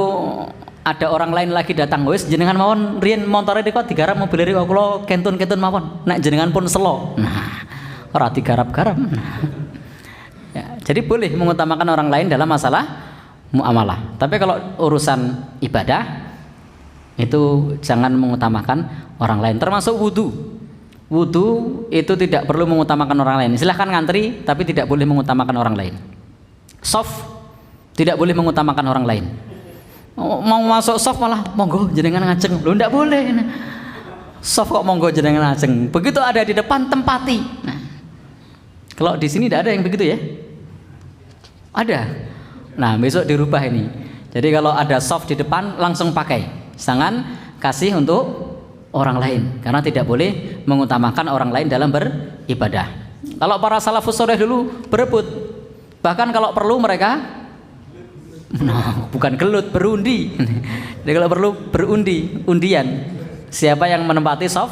Speaker 2: ada orang lain lagi datang, wis jenengan mawon riyen montore riko digarap mobil riko kula kentun-kentun mawon. Nek jenengan pun selo. Nah, ora digarap-garap. Ya, jadi boleh mengutamakan orang lain dalam masalah muamalah. Tapi kalau urusan ibadah itu jangan mengutamakan orang lain, termasuk wudu. Wudu itu tidak perlu mengutamakan orang lain. Silahkan ngantri, tapi tidak boleh mengutamakan orang lain. Soft tidak boleh mengutamakan orang lain. Mau masuk soft malah monggo jenengan ngajeng. Loh, tidak boleh. Soft kok monggo jenengan ngajeng. Begitu ada di depan tempati. Nah, kalau di sini tidak ada yang begitu ya? Ada. Nah, besok dirubah ini. Jadi kalau ada soft di depan langsung pakai. Jangan kasih untuk orang lain, karena tidak boleh mengutamakan orang lain dalam beribadah. Kalau para salafus saleh dulu berebut, bahkan kalau perlu mereka bukan gelut, berundi. Jadi kalau perlu berundi, undian siapa yang menempati saf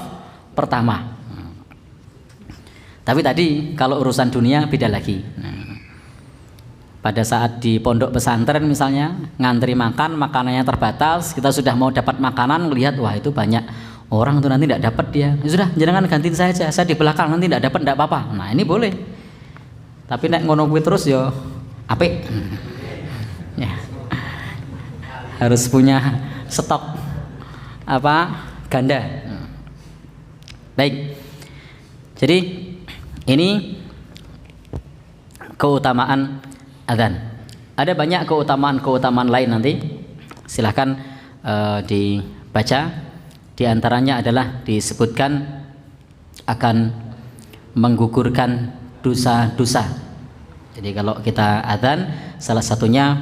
Speaker 2: pertama. Tapi tadi kalau urusan dunia beda lagi. Pada saat di pondok pesantren misalnya ngantri makan, makanannya terbatas, kita sudah mau dapat makanan, melihat wah itu banyak orang tuh nanti tidak dapat dia, ya sudah jangan gantiin saya aja, saya di belakang nanti tidak dapat, tidak apa-apa. Nah ini boleh. Tapi nek ngono kuwi terus yo apik. Ya. Harus punya stok. ganda. Baik. Jadi ini keutamaan adzan. Ada banyak keutamaan lain nanti. Silahkan dibaca. Di antaranya adalah disebutkan akan menggugurkan dosa-dosa. Jadi kalau kita adzan, salah satunya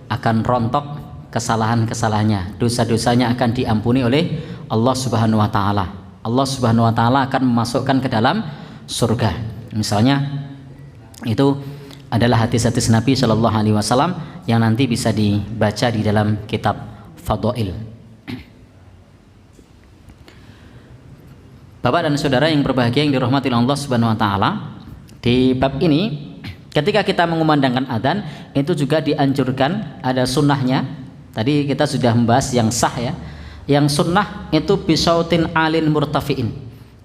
Speaker 2: akan rontok kesalahan-kesalahannya, dosa-dosanya akan diampuni oleh Allah Subhanahu wa taala. Allah Subhanahu wa taala akan memasukkan ke dalam surga. Misalnya itu adalah hadis-hadis Nabi Shallallahu alaihi wasallam yang nanti bisa dibaca di dalam kitab Fadail. Bapak dan saudara yang berbahagia yang dirahmati Allah Subhanahu wa taala, di bab ini ketika kita mengumandangkan adzan itu juga dianjurkan ada sunnahnya. Tadi kita sudah membahas yang sah ya. Yang sunnah itu bisautin alin murtafiin,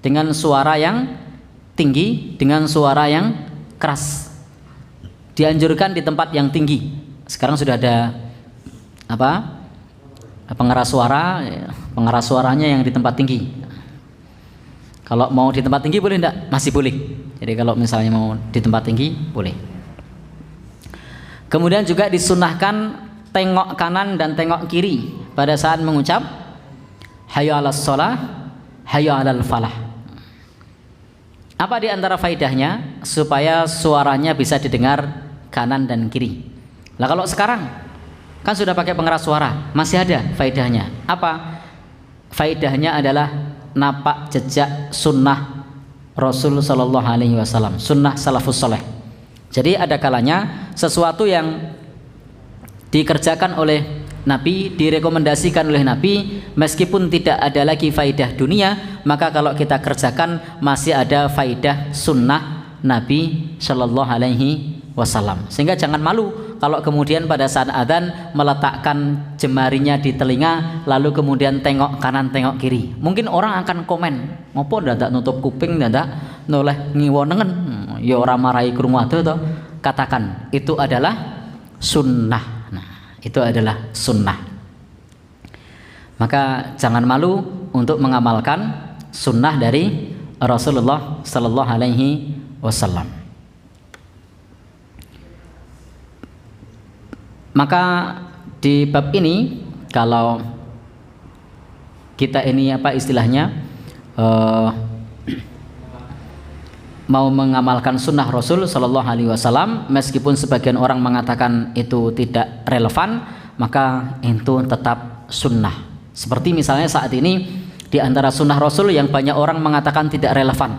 Speaker 2: dengan suara yang tinggi, dengan suara yang keras. Dianjurkan di tempat yang tinggi. Sekarang sudah ada pengeras suara, pengeras suaranya yang di tempat tinggi. Kalau mau di tempat tinggi boleh enggak? Masih boleh. Jadi kalau misalnya mau di tempat tinggi boleh. Kemudian juga disunahkan tengok kanan dan tengok kiri pada saat mengucap hayya 'alas shalah, hayya 'alal falah. Apa di antara faedahnya? Supaya suaranya bisa didengar kanan dan kiri. Lah kalau sekarang kan sudah pakai pengeras suara, masih ada faedahnya. Apa? Faedahnya adalah napak jejak sunnah Rasul Sallallahu Alaihi Wasallam, sunnah salafus soleh. Jadi ada kalanya sesuatu yang dikerjakan oleh Nabi, direkomendasikan oleh Nabi, meskipun tidak ada lagi faidah dunia, maka kalau kita kerjakan masih ada faidah sunnah Nabi Sallallahu Alaihi Wasallam. Sehingga jangan malu kalau kemudian pada saat adzan meletakkan jemarinya di telinga, lalu kemudian tengok kanan tengok kiri. Mungkin orang akan komen, ngopo ndak nutup kuping, ndak noleh ngiwonengen, ya ora marahi krungu ado to. Katakan itu adalah sunnah. Nah, itu adalah sunnah. Maka jangan malu untuk mengamalkan sunnah dari Rasulullah Sallallahu Alaihi Wasallam. Maka di bab ini kalau kita ini istilahnya mau mengamalkan sunnah Rasul Sallallahu Alaihi Wasallam, meskipun sebagian orang mengatakan itu tidak relevan, maka itu tetap sunnah. Seperti misalnya saat ini di antara sunnah Rasul yang banyak orang mengatakan tidak relevan,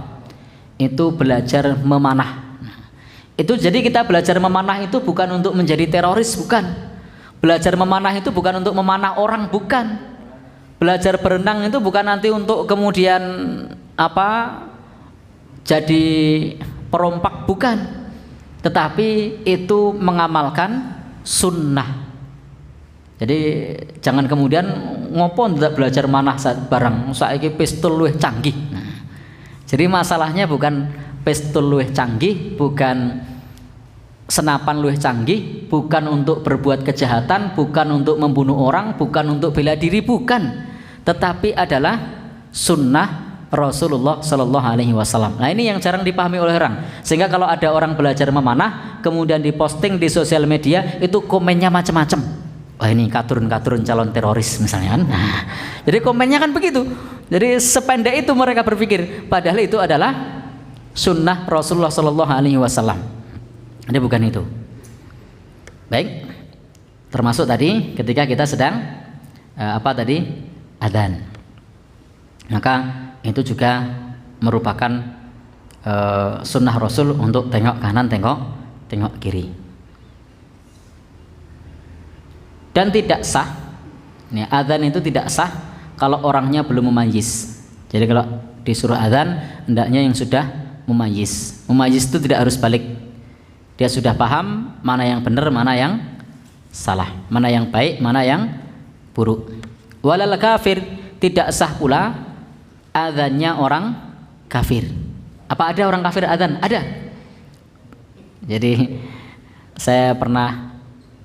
Speaker 2: itu belajar memanah. Itu jadi kita belajar memanah itu bukan untuk menjadi teroris, bukan. Belajar memanah itu bukan untuk memanah orang, bukan. Belajar berenang itu bukan nanti untuk kemudian jadi perompak, bukan. Tetapi itu mengamalkan sunnah. Jadi jangan kemudian ngopo tidak belajar manah barang saiki pistol luwih canggih. Nah, jadi masalahnya bukan pistol luwih canggih, bukan senapan luwih canggih, bukan untuk berbuat kejahatan, bukan untuk membunuh orang, bukan untuk bela diri, bukan. Tetapi adalah sunnah Rasulullah Sallallahu Alaihi Wasallam. Nah ini yang jarang dipahami oleh orang. Sehingga kalau ada orang belajar memanah, kemudian diposting di sosial media, itu komennya macam-macam. Wah ini katurun-katurun calon teroris misalnya kan. Nah, jadi komennya kan begitu. Jadi sependek itu mereka berpikir. Padahal itu adalah sunnah Rasulullah Sallallahu Alaihi Wasallam. Ini bukan itu. Baik. Termasuk tadi ketika kita sedang adzan. Maka itu juga merupakan sunnah Rasul untuk tengok kanan, tengok kiri. Dan tidak sah. Adzan itu tidak sah kalau orangnya belum memayyiz. Jadi kalau disuruh adzan, hendaknya yang sudah memayyiz. Memayyiz itu tidak harus balik. Dia sudah paham mana yang benar, mana yang salah, mana yang baik, mana yang buruk. Walal kafir, tidak sah pula adzannya orang kafir. Apa ada orang kafir adzan? Ada. Jadi saya pernah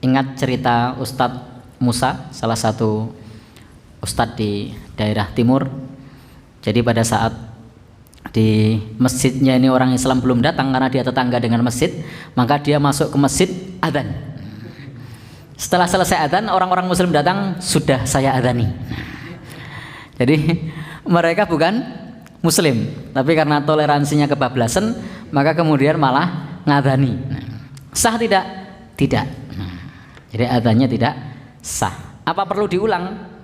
Speaker 2: ingat cerita Ustadz Musa, salah satu ustadz di daerah timur. Jadi pada saat di masjidnya ini orang Islam belum datang karena dia tetangga dengan masjid, maka dia masuk ke masjid, adzan. Setelah selesai adzan, orang-orang muslim datang, sudah saya adzani. Jadi mereka bukan muslim, tapi karena toleransinya kebablasan, maka kemudian malah ngadani. Sah tidak? Tidak. Jadi adzannya tidak sah. Apa perlu diulang?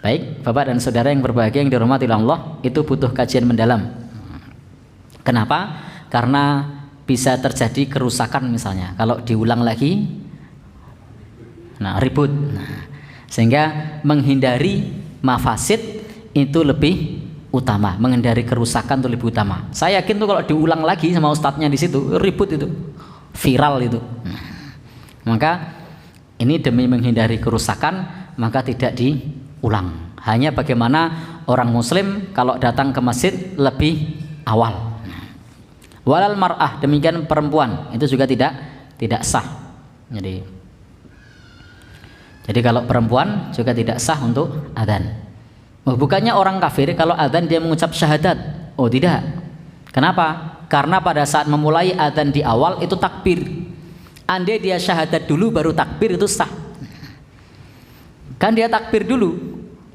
Speaker 2: Baik, Bapak dan Saudara yang berbahagia yang dirahmati Allah, itu butuh kajian mendalam. Kenapa? Karena bisa terjadi kerusakan misalnya. Kalau diulang lagi, ribut. Sehingga menghindari mafasid itu lebih utama, menghindari kerusakan itu lebih utama. Saya yakin tuh kalau diulang lagi sama ustadznya di situ, ribut itu, viral itu. Maka ini demi menghindari kerusakan, maka tidak diulang. Hanya bagaimana orang muslim kalau datang ke masjid lebih awal. Walal mar'ah, demikian perempuan itu juga tidak sah. Jadi kalau perempuan juga tidak sah untuk adzan. Bukannya orang kafir kalau adzan dia mengucap syahadat. Oh tidak. Kenapa? Karena pada saat memulai adzan di awal itu takbir. Andai dia syahadat dulu baru takbir itu sah. Kan dia takbir dulu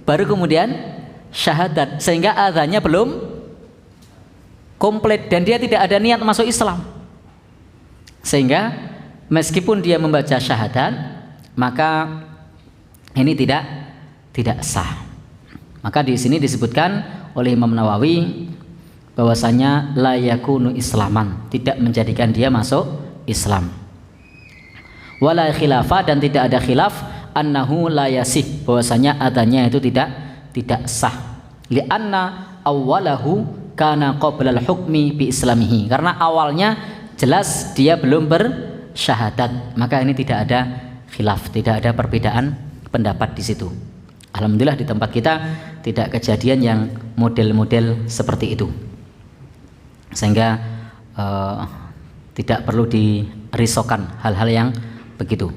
Speaker 2: baru kemudian syahadat, sehingga adzannya belum komplit dan dia tidak ada niat masuk Islam. Sehingga meskipun dia membaca syahadat, maka ini tidak sah. Maka di sini disebutkan oleh Imam Nawawi bahwasanya la yakunu islaman, tidak menjadikan dia masuk Islam. Wala khilafah, dan tidak ada khilaf annahu la yasih, bahwasanya adzannya itu tidak sah. Li'anna awwalahu kana qabla al-hukmi bi islamihi, karena awalnya jelas dia belum bersyahadat, maka ini tidak ada khilaf, tidak ada perbedaan pendapat di situ. Alhamdulillah di tempat kita tidak kejadian yang model-model seperti itu, sehingga tidak perlu dirisaukan hal-hal yang begitu.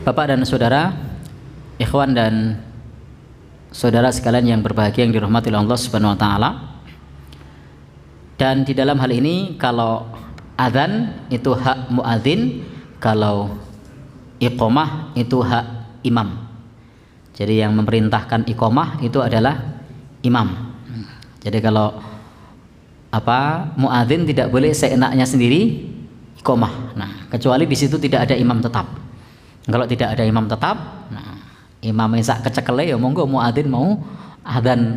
Speaker 2: Bapak dan saudara, ikhwan dan saudara sekalian yang berbahagia yang dirahmati oleh Allah Subhanahu wa taala. Dan di dalam hal ini kalau adzan itu hak muadzin, kalau iqamah itu hak imam. Jadi yang memerintahkan iqamah itu adalah imam. Jadi kalau muadzin tidak boleh seenaknya sendiri iqamah. Nah, kecuali di situ tidak ada imam tetap. Kalau tidak ada imam tetap, imam sak kecekele ya monggo muadzin mau adzan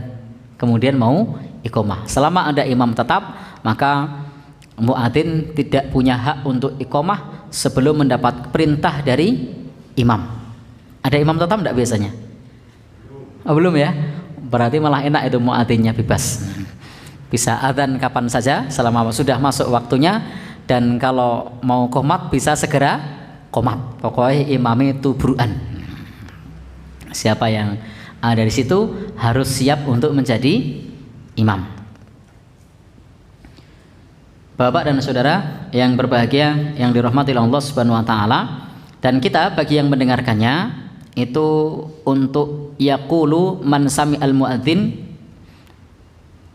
Speaker 2: kemudian mau iqamah. Selama ada imam tetap, maka muadzin tidak punya hak untuk iqamah sebelum mendapat perintah dari imam. Ada imam tetap enggak biasanya? Oh, belum ya? Berarti malah enak itu muadzinnya bebas. Bisa adzan kapan saja selama sudah masuk waktunya, dan kalau mau qomat bisa segera qomat. Pokoknya imamnya tubruan. Siapa yang ada di situ harus siap untuk menjadi imam. Bapak dan saudara yang berbahagia yang dirahmati Allah Subhanahu wa taala, dan kita bagi yang mendengarkannya itu untuk yaqulu man sami'al muadzin,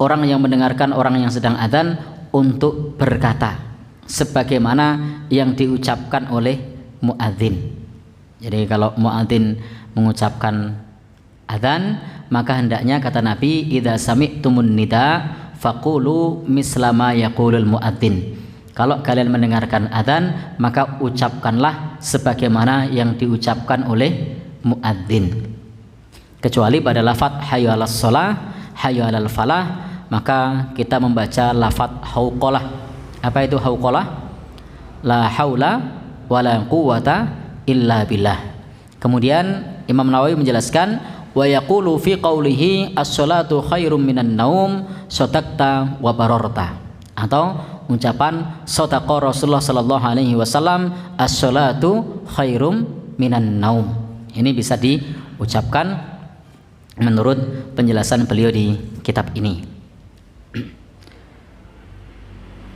Speaker 2: orang yang mendengarkan orang yang sedang adzan, untuk berkata sebagaimana yang diucapkan oleh muadzin. Jadi kalau muadzin mengucapkan adzan, maka hendaknya kata Nabi, idza sami'tumun nida faqulu mislama yaqulul muadzin. Kalau kalian mendengarkan adzan, maka ucapkanlah sebagaimana yang diucapkan oleh muadzin. Kecuali pada lafaz hayya 'alas shalah, hayya 'alal falah, maka kita membaca lafaz hauqalah. Apa itu hauqalah? La haula wala quwwata illa billah. Kemudian Imam Nawawi menjelaskan wa yaqulu fi qawlihi as-salatu khairum minan naum sadaqta wa bararta, atau ucapan sadaqa Rasulullah sallallahu alaihi wasallam as-salatu khairum minan naum. Ini bisa diucapkan menurut penjelasan beliau di kitab ini.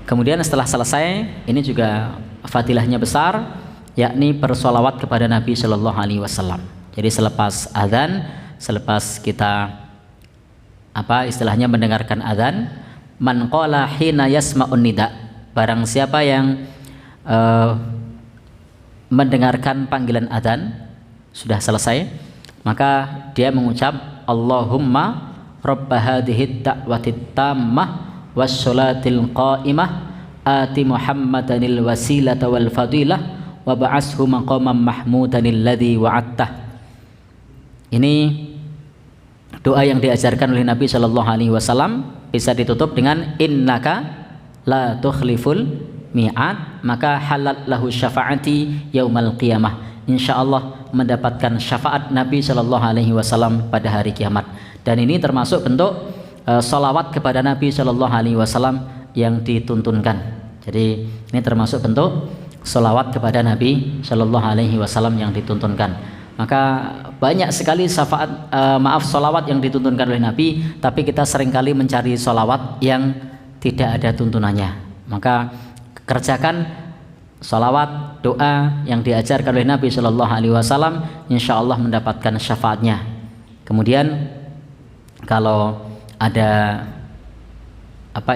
Speaker 2: Kemudian setelah selesai, ini juga fadilahnya besar, yakni bersolawat kepada Nabi Shallallahu Alaihi Wasallam. Jadi selepas adzan, selepas kita istilahnya mendengarkan adzan, man qala hina yasma'un nida, barang siapa yang mendengarkan panggilan adzan sudah selesai, maka dia mengucap Allahumma rabb hadhihi da'wati tammah wassolatil qa'imah ati muhammadanil wasilata wal fadilah wa ba'ashu maqaman mahmudanil ladzi wa'attah. Ini doa yang diajarkan oleh Nabi Shallallahu Alaihi Wasallam, bisa ditutup dengan innaka la tukhliful mi'ad, maka halal lahu syafaati yaumal qiyamah. Insyaallah mendapatkan syafaat Nabi Shallallahu Alaihi Wasallam pada hari kiamat. Dan ini termasuk bentuk salawat kepada Nabi Shallallahu Alaihi Wasallam yang dituntunkan. Jadi ini termasuk bentuk salawat kepada Nabi Shallallahu Alaihi Wasallam yang dituntunkan. Maka banyak sekali salawat yang dituntunkan oleh Nabi, tapi kita seringkali mencari salawat yang tidak ada tuntunannya. Maka kerjakan salawat, doa yang diajarkan oleh Nabi Shallallahu Alaihi Wasallam, insya Allah mendapatkan syafaatnya. Kemudian kalau ada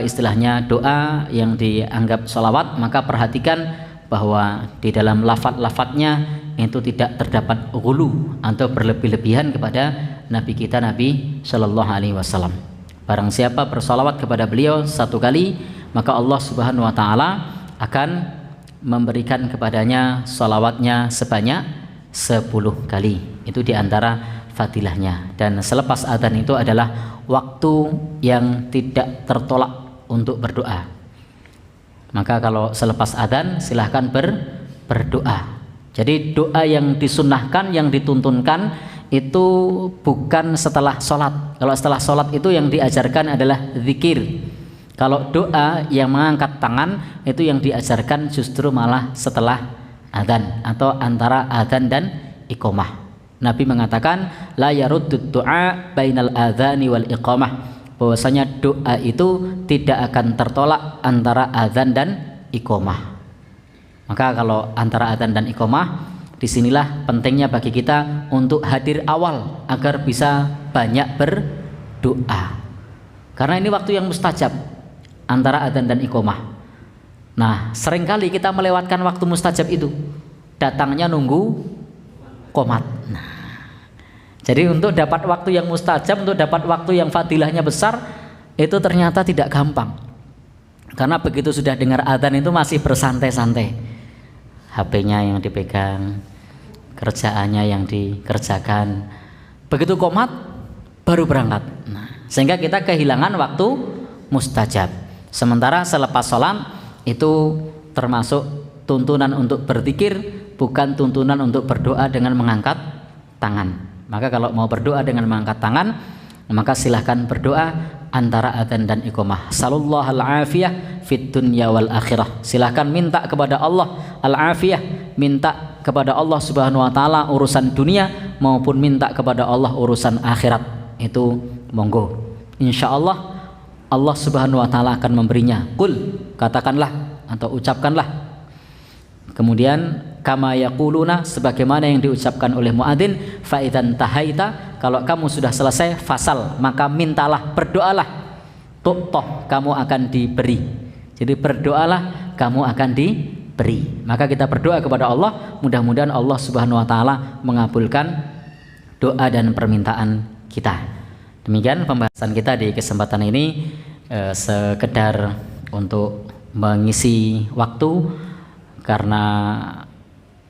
Speaker 2: istilahnya doa yang dianggap salawat, maka perhatikan bahwa di dalam lafaz-lafaznya itu tidak terdapat ghulu atau berlebih-lebihan kepada Nabi kita Nabi Shallallahu Alaihi Wasallam. Barang siapa bersalawat kepada beliau satu kali, maka Allah Subhanahu Wa Taala akan memberikan kepadanya salawatnya sebanyak 10 kali. Itu diantara fadilahnya. Dan selepas adzan itu adalah waktu yang tidak tertolak untuk berdoa. Maka kalau selepas adzan silahkan berdoa. Jadi doa yang disunnahkan, yang dituntunkan itu bukan setelah sholat. Kalau setelah sholat itu yang diajarkan adalah zikir. Kalau doa yang mengangkat tangan itu yang diajarkan justru malah setelah adzan atau antara adzan dan iqamah. Nabi mengatakan la yaruddud du'a bainal adzani wal iqamah, bahwasanya doa itu tidak akan tertolak antara adzan dan iqamah. Maka kalau antara adzan dan iqamah, disinilah pentingnya bagi kita untuk hadir awal agar bisa banyak berdoa. Karena ini waktu yang mustajab antara adzan dan iqamah. Nah, seringkali kita melewatkan waktu mustajab itu, datangnya nunggu qomat. Nah, jadi untuk dapat waktu yang mustajab, untuk dapat waktu yang fadilahnya besar, itu ternyata tidak gampang. Karena begitu sudah dengar adzan itu masih bersantai-santai, HP-nya yang dipegang, kerjaannya yang dikerjakan. Begitu qomat baru berangkat. Nah, sehingga kita kehilangan waktu mustajab. Sementara selepas sholat itu termasuk tuntunan untuk berzikir, bukan tuntunan untuk berdoa dengan mengangkat tangan. Maka kalau mau berdoa dengan mengangkat tangan, maka silahkan berdoa antara adzan dan iqamah. Sallallahu al-afiyah fid dunya wal akhirah. Silahkan minta kepada Allah al-afiyah, minta kepada Allah Subhanahu wa taala urusan dunia maupun minta kepada Allah urusan akhirat. Itu monggo. Insyaallah Allah Subhanahu wa taala akan memberinya. Qul, katakanlah atau ucapkanlah. Kemudian kama yaquluna, sebagaimana yang diucapkan oleh muadzin, fa idzan tahaita, kalau kamu sudah selesai fasal, maka mintalah, berdoalah, tuqtah, kamu akan diberi. Jadi berdoalah, kamu akan diberi. Maka kita berdoa kepada Allah, mudah-mudahan Allah Subhanahu wa taala mengabulkan doa dan permintaan kita. Demikian pembahasan kita di kesempatan ini, sekedar untuk mengisi waktu karena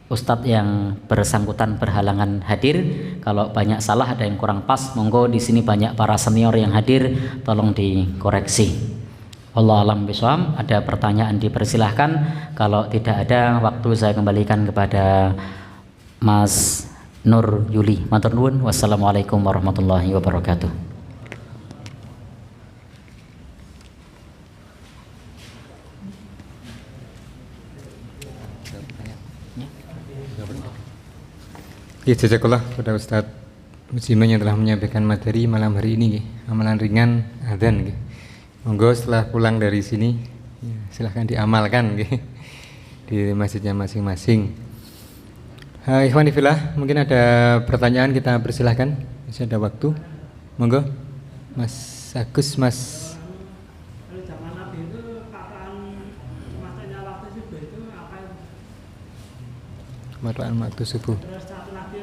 Speaker 2: Ustadz yang bersangkutan berhalangan hadir. Kalau banyak salah, ada yang kurang pas, monggo di sini banyak para senior yang hadir, tolong dikoreksi. Wallahu a'lam bishawab. Ada pertanyaan dipersilahkan. Kalau tidak ada, waktu saya kembalikan kepada Mas Nur Yuli. Matur nuwun. Wassalamualaikum warahmatullahi wabarakatuh.
Speaker 1: Ya, jazakallah kepada Ustadz Muslimin yang telah menyampaikan materi malam hari ini, amalan ringan adzan. Monggo setelah pulang dari sini, silahkan diamalkan di masjidnya masing-masing. Ikhwan fillah, mungkin ada pertanyaan, kita persilahkan, masih ada waktu. Monggo, Mas Agus, Mas.
Speaker 3: Kalau zaman Nabi itu kapan masuknya waktu subuh itu apa?
Speaker 1: Kemarin waktu subuh.
Speaker 3: Terus satu lagi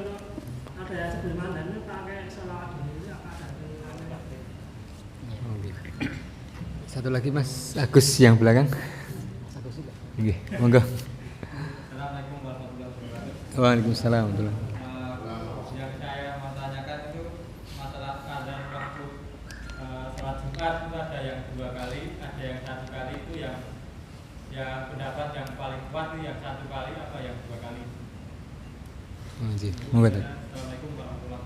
Speaker 3: ada yang sebelum adzan itu pakai sholawat dulu itu apa ada tulisannya?
Speaker 1: Satu lagi Mas Agus yang belakang. Oke, monggo.
Speaker 4: Assalamualaikum warahmatullahi wabarakatuh.
Speaker 1: Waalaikumsalam warahmatullahi.
Speaker 4: Yang saya mau tanyakan itu masalah adzan waktu sholat Jumat itu ada yang 2 kali, ada yang 1 kali, itu yang pendapat yang paling kuat itu yang 1 kali apa yang 2 kali?
Speaker 1: Monggo.
Speaker 4: Assalamualaikum warahmatullahi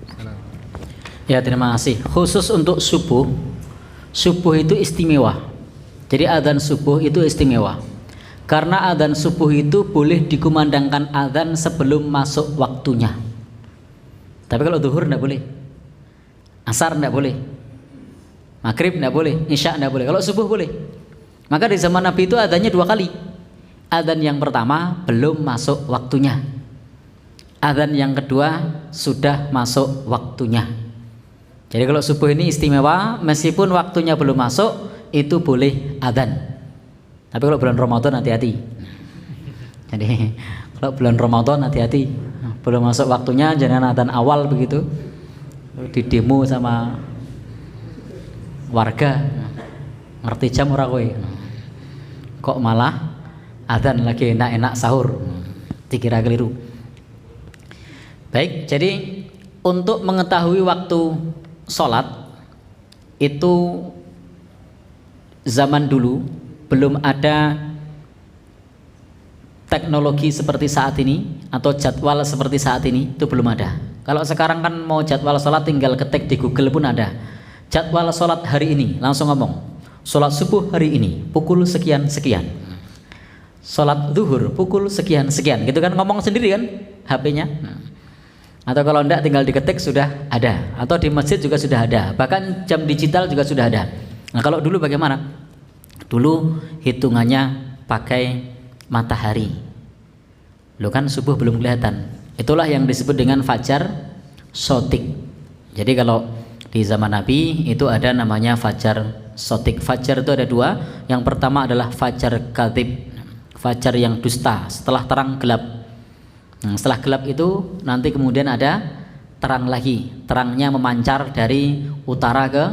Speaker 4: wabarakatuh.
Speaker 2: Ya, terima kasih. Khusus untuk subuh itu istimewa. Jadi adzan subuh itu istimewa. Karena adzan subuh itu boleh dikumandangkan adzan sebelum masuk waktunya. Tapi kalau zuhur enggak boleh. Asar enggak boleh. Maghrib enggak boleh, isya enggak boleh. Kalau subuh boleh. Maka di zaman Nabi itu adzannya 2 kali. Adzan yang pertama belum masuk waktunya. Adzan yang kedua sudah masuk waktunya. Jadi kalau subuh ini istimewa, meskipun waktunya belum masuk, itu boleh adzan. Tapi kalau bulan Ramadan hati-hati. Jadi kalau bulan Ramadan hati-hati. Belum masuk waktunya jangan adzan awal begitu. Di demo sama warga. Ngerti jam ora kowe. Kok malah adzan lagi enak-enak sahur. Dikira keliru. Baik, jadi untuk mengetahui waktu sholat itu zaman dulu belum ada teknologi seperti saat ini atau jadwal seperti saat ini, itu belum ada. Kalau sekarang kan mau jadwal sholat tinggal ketik di Google pun ada. Jadwal sholat hari ini, langsung ngomong sholat subuh hari ini pukul sekian sekian, sholat zuhur pukul sekian sekian, gitu kan, ngomong sendiri kan HP-nya. Atau kalau enggak tinggal diketik sudah ada, atau di masjid juga sudah ada, bahkan jam digital juga sudah ada. Nah kalau dulu bagaimana? Dulu hitungannya pakai matahari. Lo kan subuh belum kelihatan. Itulah yang disebut dengan fajar sotik. Jadi kalau di zaman Nabi itu ada namanya fajar sotik. Fajar itu ada 2. Yang pertama adalah fajar kadhib, fajar yang dusta, setelah terang gelap. Setelah gelap itu nanti kemudian ada terang lagi, terangnya memancar dari utara ke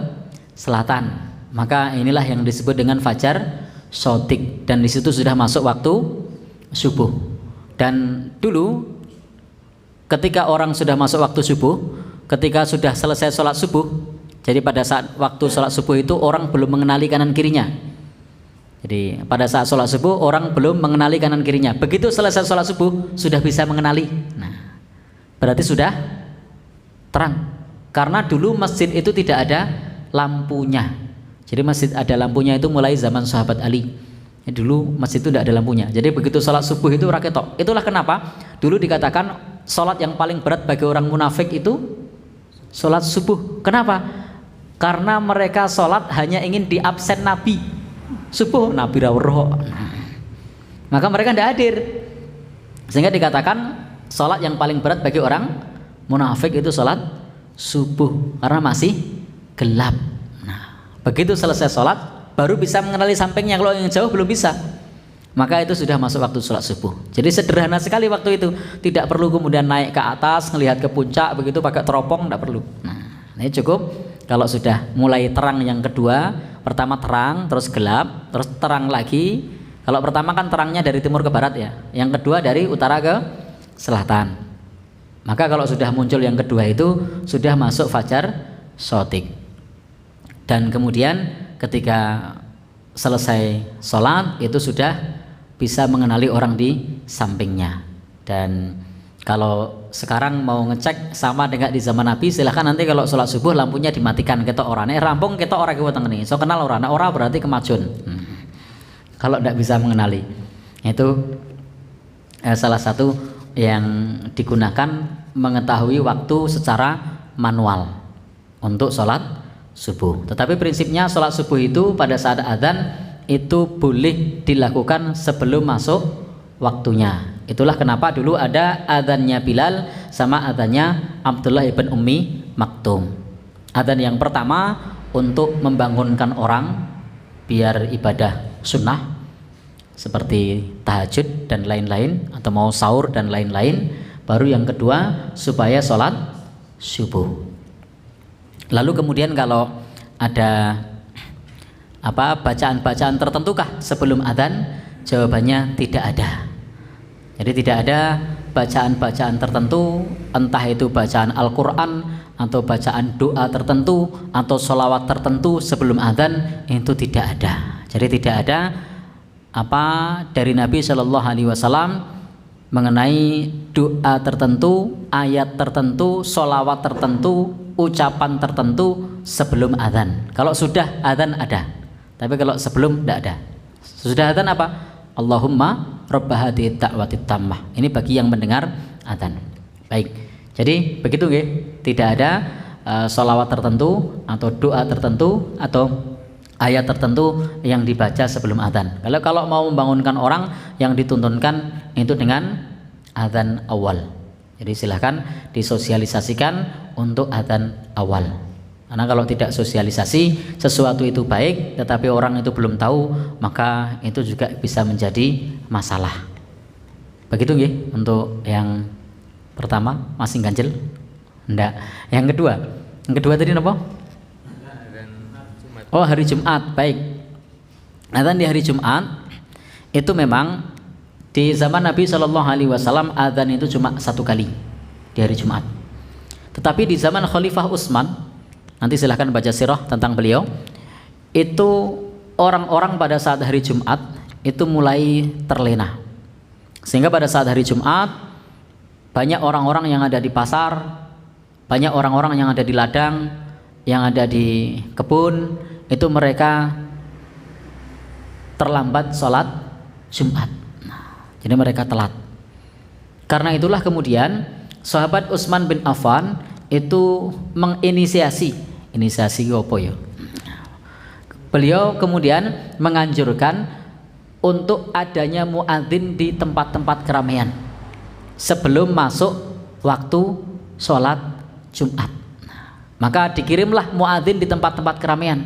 Speaker 2: selatan. Maka inilah yang disebut dengan fajar sotik, dan di situ sudah masuk waktu subuh. Dan dulu ketika orang sudah masuk waktu subuh, ketika sudah selesai sholat subuh, jadi pada saat waktu sholat subuh itu orang belum mengenali kanan kirinya. Jadi pada saat sholat subuh orang belum mengenali kanan kirinya. Begitu selesai sholat subuh sudah bisa mengenali. Nah, berarti sudah terang. Karena dulu masjid itu tidak ada lampunya. Jadi masjid ada lampunya itu mulai zaman sahabat Ali. Dulu masjid itu tidak ada lampunya. Jadi begitu sholat subuh itu raketok. Itulah kenapa dulu dikatakan sholat yang paling berat bagi orang munafik itu sholat subuh. Kenapa? Karena mereka sholat hanya ingin diabsen Nabi. Subuh Nabi rawuh. Maka mereka tidak hadir. Sehingga dikatakan sholat yang paling berat bagi orang munafik itu sholat subuh, karena masih gelap. Begitu selesai sholat baru bisa mengenali sampingnya. Kalau yang jauh belum bisa. Maka itu sudah masuk waktu sholat subuh. Jadi sederhana sekali waktu itu. Tidak perlu kemudian naik ke atas, ngelihat ke puncak begitu pakai teropong, tidak perlu. Nah, ini cukup kalau sudah mulai terang yang kedua. Pertama terang, terus gelap, terus terang lagi. Kalau pertama kan terangnya dari timur ke barat ya. Yang kedua dari utara ke selatan. Maka kalau sudah muncul yang kedua itu sudah masuk fajar sotik. Dan kemudian ketika selesai sholat itu sudah bisa mengenali orang di sampingnya. Dan kalau sekarang mau ngecek sama dengan di zaman Nabi, silahkan nanti kalau sholat subuh lampunya dimatikan, ketok orangnya rampung, ketok orang kita tengene. So kenal orang, nah orang berarti kemajuan. Kalau tidak bisa mengenali, itu salah satu yang digunakan mengetahui waktu secara manual untuk sholat subuh. Tetapi prinsipnya sholat subuh itu pada saat adzan itu boleh dilakukan sebelum masuk waktunya. Itulah kenapa dulu ada adzannya Bilal sama adzannya Abdullah ibn Ummi Maktum. Adzan yang pertama untuk membangunkan orang biar ibadah sunnah seperti tahajud dan lain-lain, atau mau sahur dan lain-lain. Baru yang kedua supaya sholat subuh. Lalu kemudian kalau ada bacaan-bacaan tertentukah sebelum adzan? Jawabannya tidak ada. Jadi tidak ada bacaan-bacaan tertentu, entah itu bacaan Al-Quran atau bacaan doa tertentu atau sholawat tertentu sebelum adzan, itu tidak ada. Jadi tidak ada dari Nabi Shallallahu Alaihi Wasallam mengenai doa tertentu, ayat tertentu, sholawat tertentu, ucapan tertentu sebelum adzan. Kalau sudah adzan ada, tapi kalau sebelum tidak ada. Sudah adzan apa? Allahumma rabba hadhihi da'wati tammah. Ini bagi yang mendengar adzan. Baik. Jadi begitu nggih. Tidak ada sholawat tertentu atau doa tertentu atau ayat tertentu yang dibaca sebelum adzan. Kalau mau membangunkan orang, yang dituntunkan itu dengan adzan awal. Jadi silahkan disosialisasikan untuk adzan awal. Karena kalau tidak sosialisasi, sesuatu itu baik tetapi orang itu belum tahu, maka itu juga bisa menjadi masalah. Begitu nggih untuk yang pertama, masih ganjel? Enggak. Yang kedua tadi apa? Oh, hari Jumat. Baik. Adzan di hari Jumat itu memang di zaman Nabi Shallallahu Alaihi Wasallam adzan itu cuma satu kali di hari Jumat. Tetapi di zaman Khalifah Utsman, nanti silahkan baca sirah tentang beliau, itu orang-orang pada saat hari Jumat itu mulai terlena, sehingga pada saat hari Jumat banyak orang-orang yang ada di pasar, banyak orang-orang yang ada di ladang, yang ada di kebun, itu mereka terlambat sholat Jumat. Jadi mereka telat. Karena itulah kemudian sahabat Utsman bin Affan itu menginisiasi apa ya? Beliau kemudian menganjurkan untuk adanya muadzin di tempat-tempat keramaian sebelum masuk waktu sholat Jumat. Maka dikirimlah muadzin di tempat-tempat keramaian,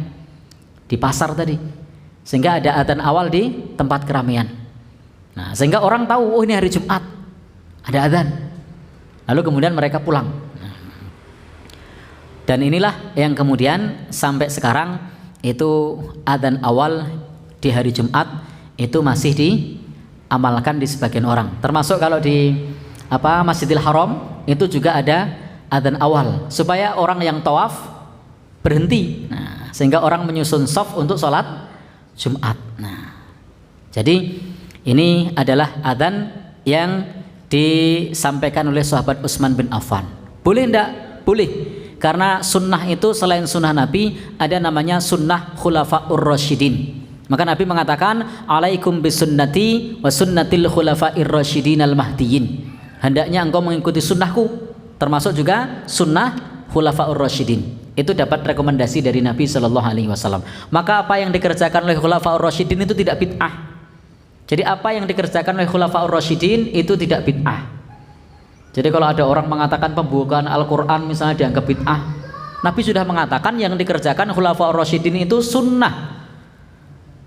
Speaker 2: di pasar tadi, sehingga ada adzan awal di tempat keramaian. Nah, sehingga orang tahu, oh ini hari Jumat, ada adzan. Lalu kemudian mereka pulang. Dan inilah yang kemudian sampai sekarang itu adzan awal di hari Jumat itu masih diamalkan di sebagian orang. Termasuk kalau di Masjidil Haram itu juga ada adzan awal supaya orang yang tawaf berhenti. Nah, sehingga orang menyusun shaf untuk sholat Jumat. Nah, jadi ini adalah adzan yang disampaikan oleh sahabat Utsman bin Affan. Boleh enggak? Boleh. Karena sunnah itu selain sunnah Nabi ada namanya sunnah khulafaur rasyidin. Maka Nabi mengatakan, alaikum bisunnati wa sunnatil khulafair rasyidin al mahdiyyin. Hendaknya engkau mengikuti sunnahku, termasuk juga sunnah khulafaur rasyidin. Itu dapat rekomendasi dari Nabi Shallallahu Alaihi Wasallam. Maka apa yang dikerjakan oleh khulafaur rasyidin itu tidak bid'ah. Jadi apa yang dikerjakan oleh khulafaur rasyidin itu tidak bid'ah. Jadi kalau ada orang mengatakan pembukaan Al-Quran misalnya dianggap bid'ah, Nabi sudah mengatakan yang dikerjakan khulafaur rasyidin itu sunnah.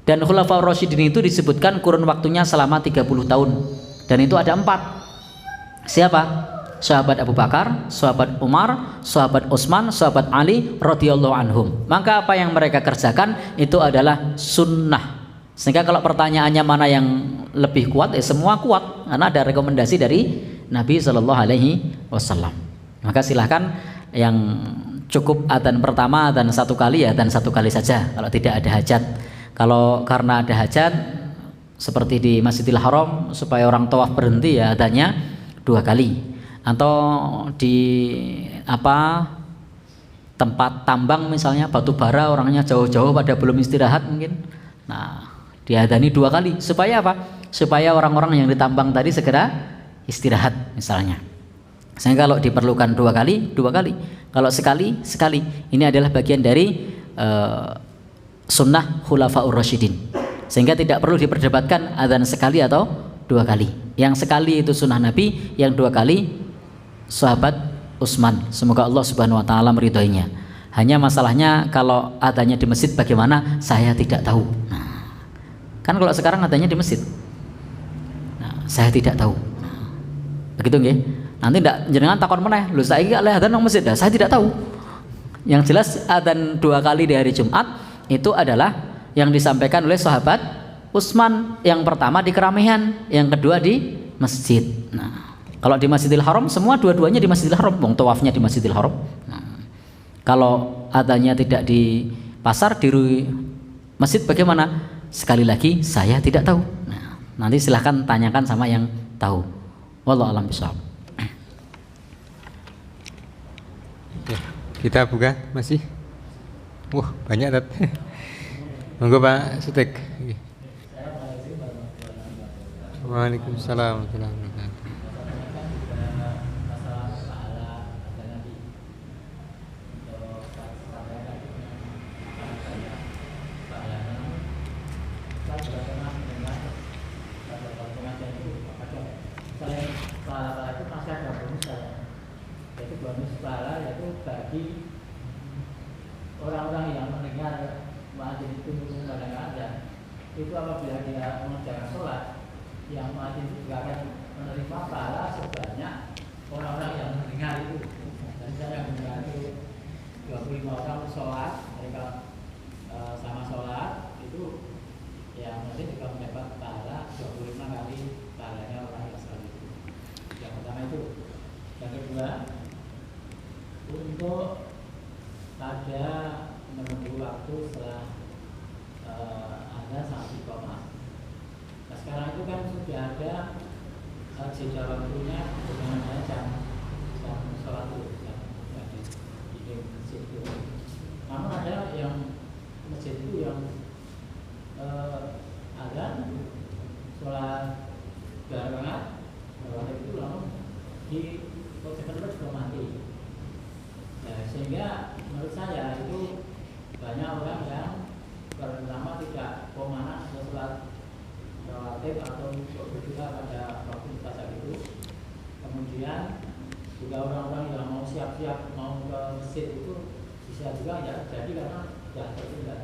Speaker 2: Dan khulafaur rasyidin itu disebutkan kurun waktunya selama 30 tahun. Dan itu ada 4. Siapa? Sahabat Abu Bakar, sahabat Umar, sahabat Utsman, sahabat Ali radhiyallahu anhum. Maka apa yang mereka kerjakan itu adalah sunnah. Sehingga kalau pertanyaannya mana yang lebih kuat, semua kuat karena ada rekomendasi dari Nabi Shallallahu Alaihi Wasallam. Maka silahkan yang cukup adzan pertama adzan 1 kali ya adzan 1 kali saja kalau tidak ada hajat. Kalau karena ada hajat seperti di Masjidil Haram supaya orang tawaf berhenti ya adzannya 2 kali. Atau di tempat tambang misalnya batu bara orangnya jauh-jauh pada belum istirahat mungkin. Nah, diadzani 2 kali supaya apa? Supaya orang-orang yang ditambang tadi segera istirahat misalnya. Sehingga kalau diperlukan 2 kali, 2 kali. Kalau sekali, sekali. Ini adalah bagian dari sunnah khulafaur rasyidin. Sehingga tidak perlu diperdebatkan adzan sekali atau 2 kali. Yang sekali itu sunnah Nabi, yang 2 kali sahabat Utsman. Semoga Allah Subhanahu wa taala meridhoinya. Hanya masalahnya kalau adanya di masjid bagaimana saya tidak tahu. Nah, kan kalau sekarang adanya di masjid. Nah, saya tidak tahu. Nah, begitu nggih? Nanti ndak jenengan takon meneh, lho saiki oleh adzan nang masjid. Saya tidak tahu. Yang jelas adzan 2 kali di hari Jumat itu adalah yang disampaikan oleh sahabat Utsman. Yang pertama di keramaian, yang kedua di masjid. Nah, kalau di Masjidil Haram semua dua-duanya di Masjidil Haram, wong tawafnya di Masjidil Haram. Nah, kalau adanya tidak di pasar, di masjid bagaimana? Sekali lagi saya tidak tahu. Nah, nanti silahkan tanyakan sama yang tahu. Wallahu a'lam bishawab.
Speaker 1: Ya, kita buka masih. Wah, banyak tat. Monggo Pak Sutek. Waalaikumsalam warahmatullahi wabarakatuh.
Speaker 5: Bagi orang-orang yang mendengar muadzin itu mengumandangkan adzan, itu apabila dia mengerjakan sholat, yang muadzin itu juga akan menerima pahala sebanyak orang-orang yang mendengar itu. Dan saya yang mendengar itu 25 orang sholat, mereka sama sholat itu, ya muadzin juga mendapat pahala 25 kali pahalanya orang yang sholat itu. Yang pertama itu. Yang kedua, untuk pada menunggu waktu setelah ada sanksi koma. Nah, sekarang itu kan sudah ada jeda waktunya dengan adanya jam sholat itu, di masjid itu. Namun ada yang masjid itu yang ada sholat barengan, waktu itu langsung di cepat-cepat sudah mati. Nah, sehingga menurut saya itu banyak orang yang pertama tidak pemanas sholat rawatib atau berdoa pada waktu saat itu. Kemudian juga orang-orang yang mau siap-siap mau ke masjid itu bisa juga ya jadi karena tidak tertunda.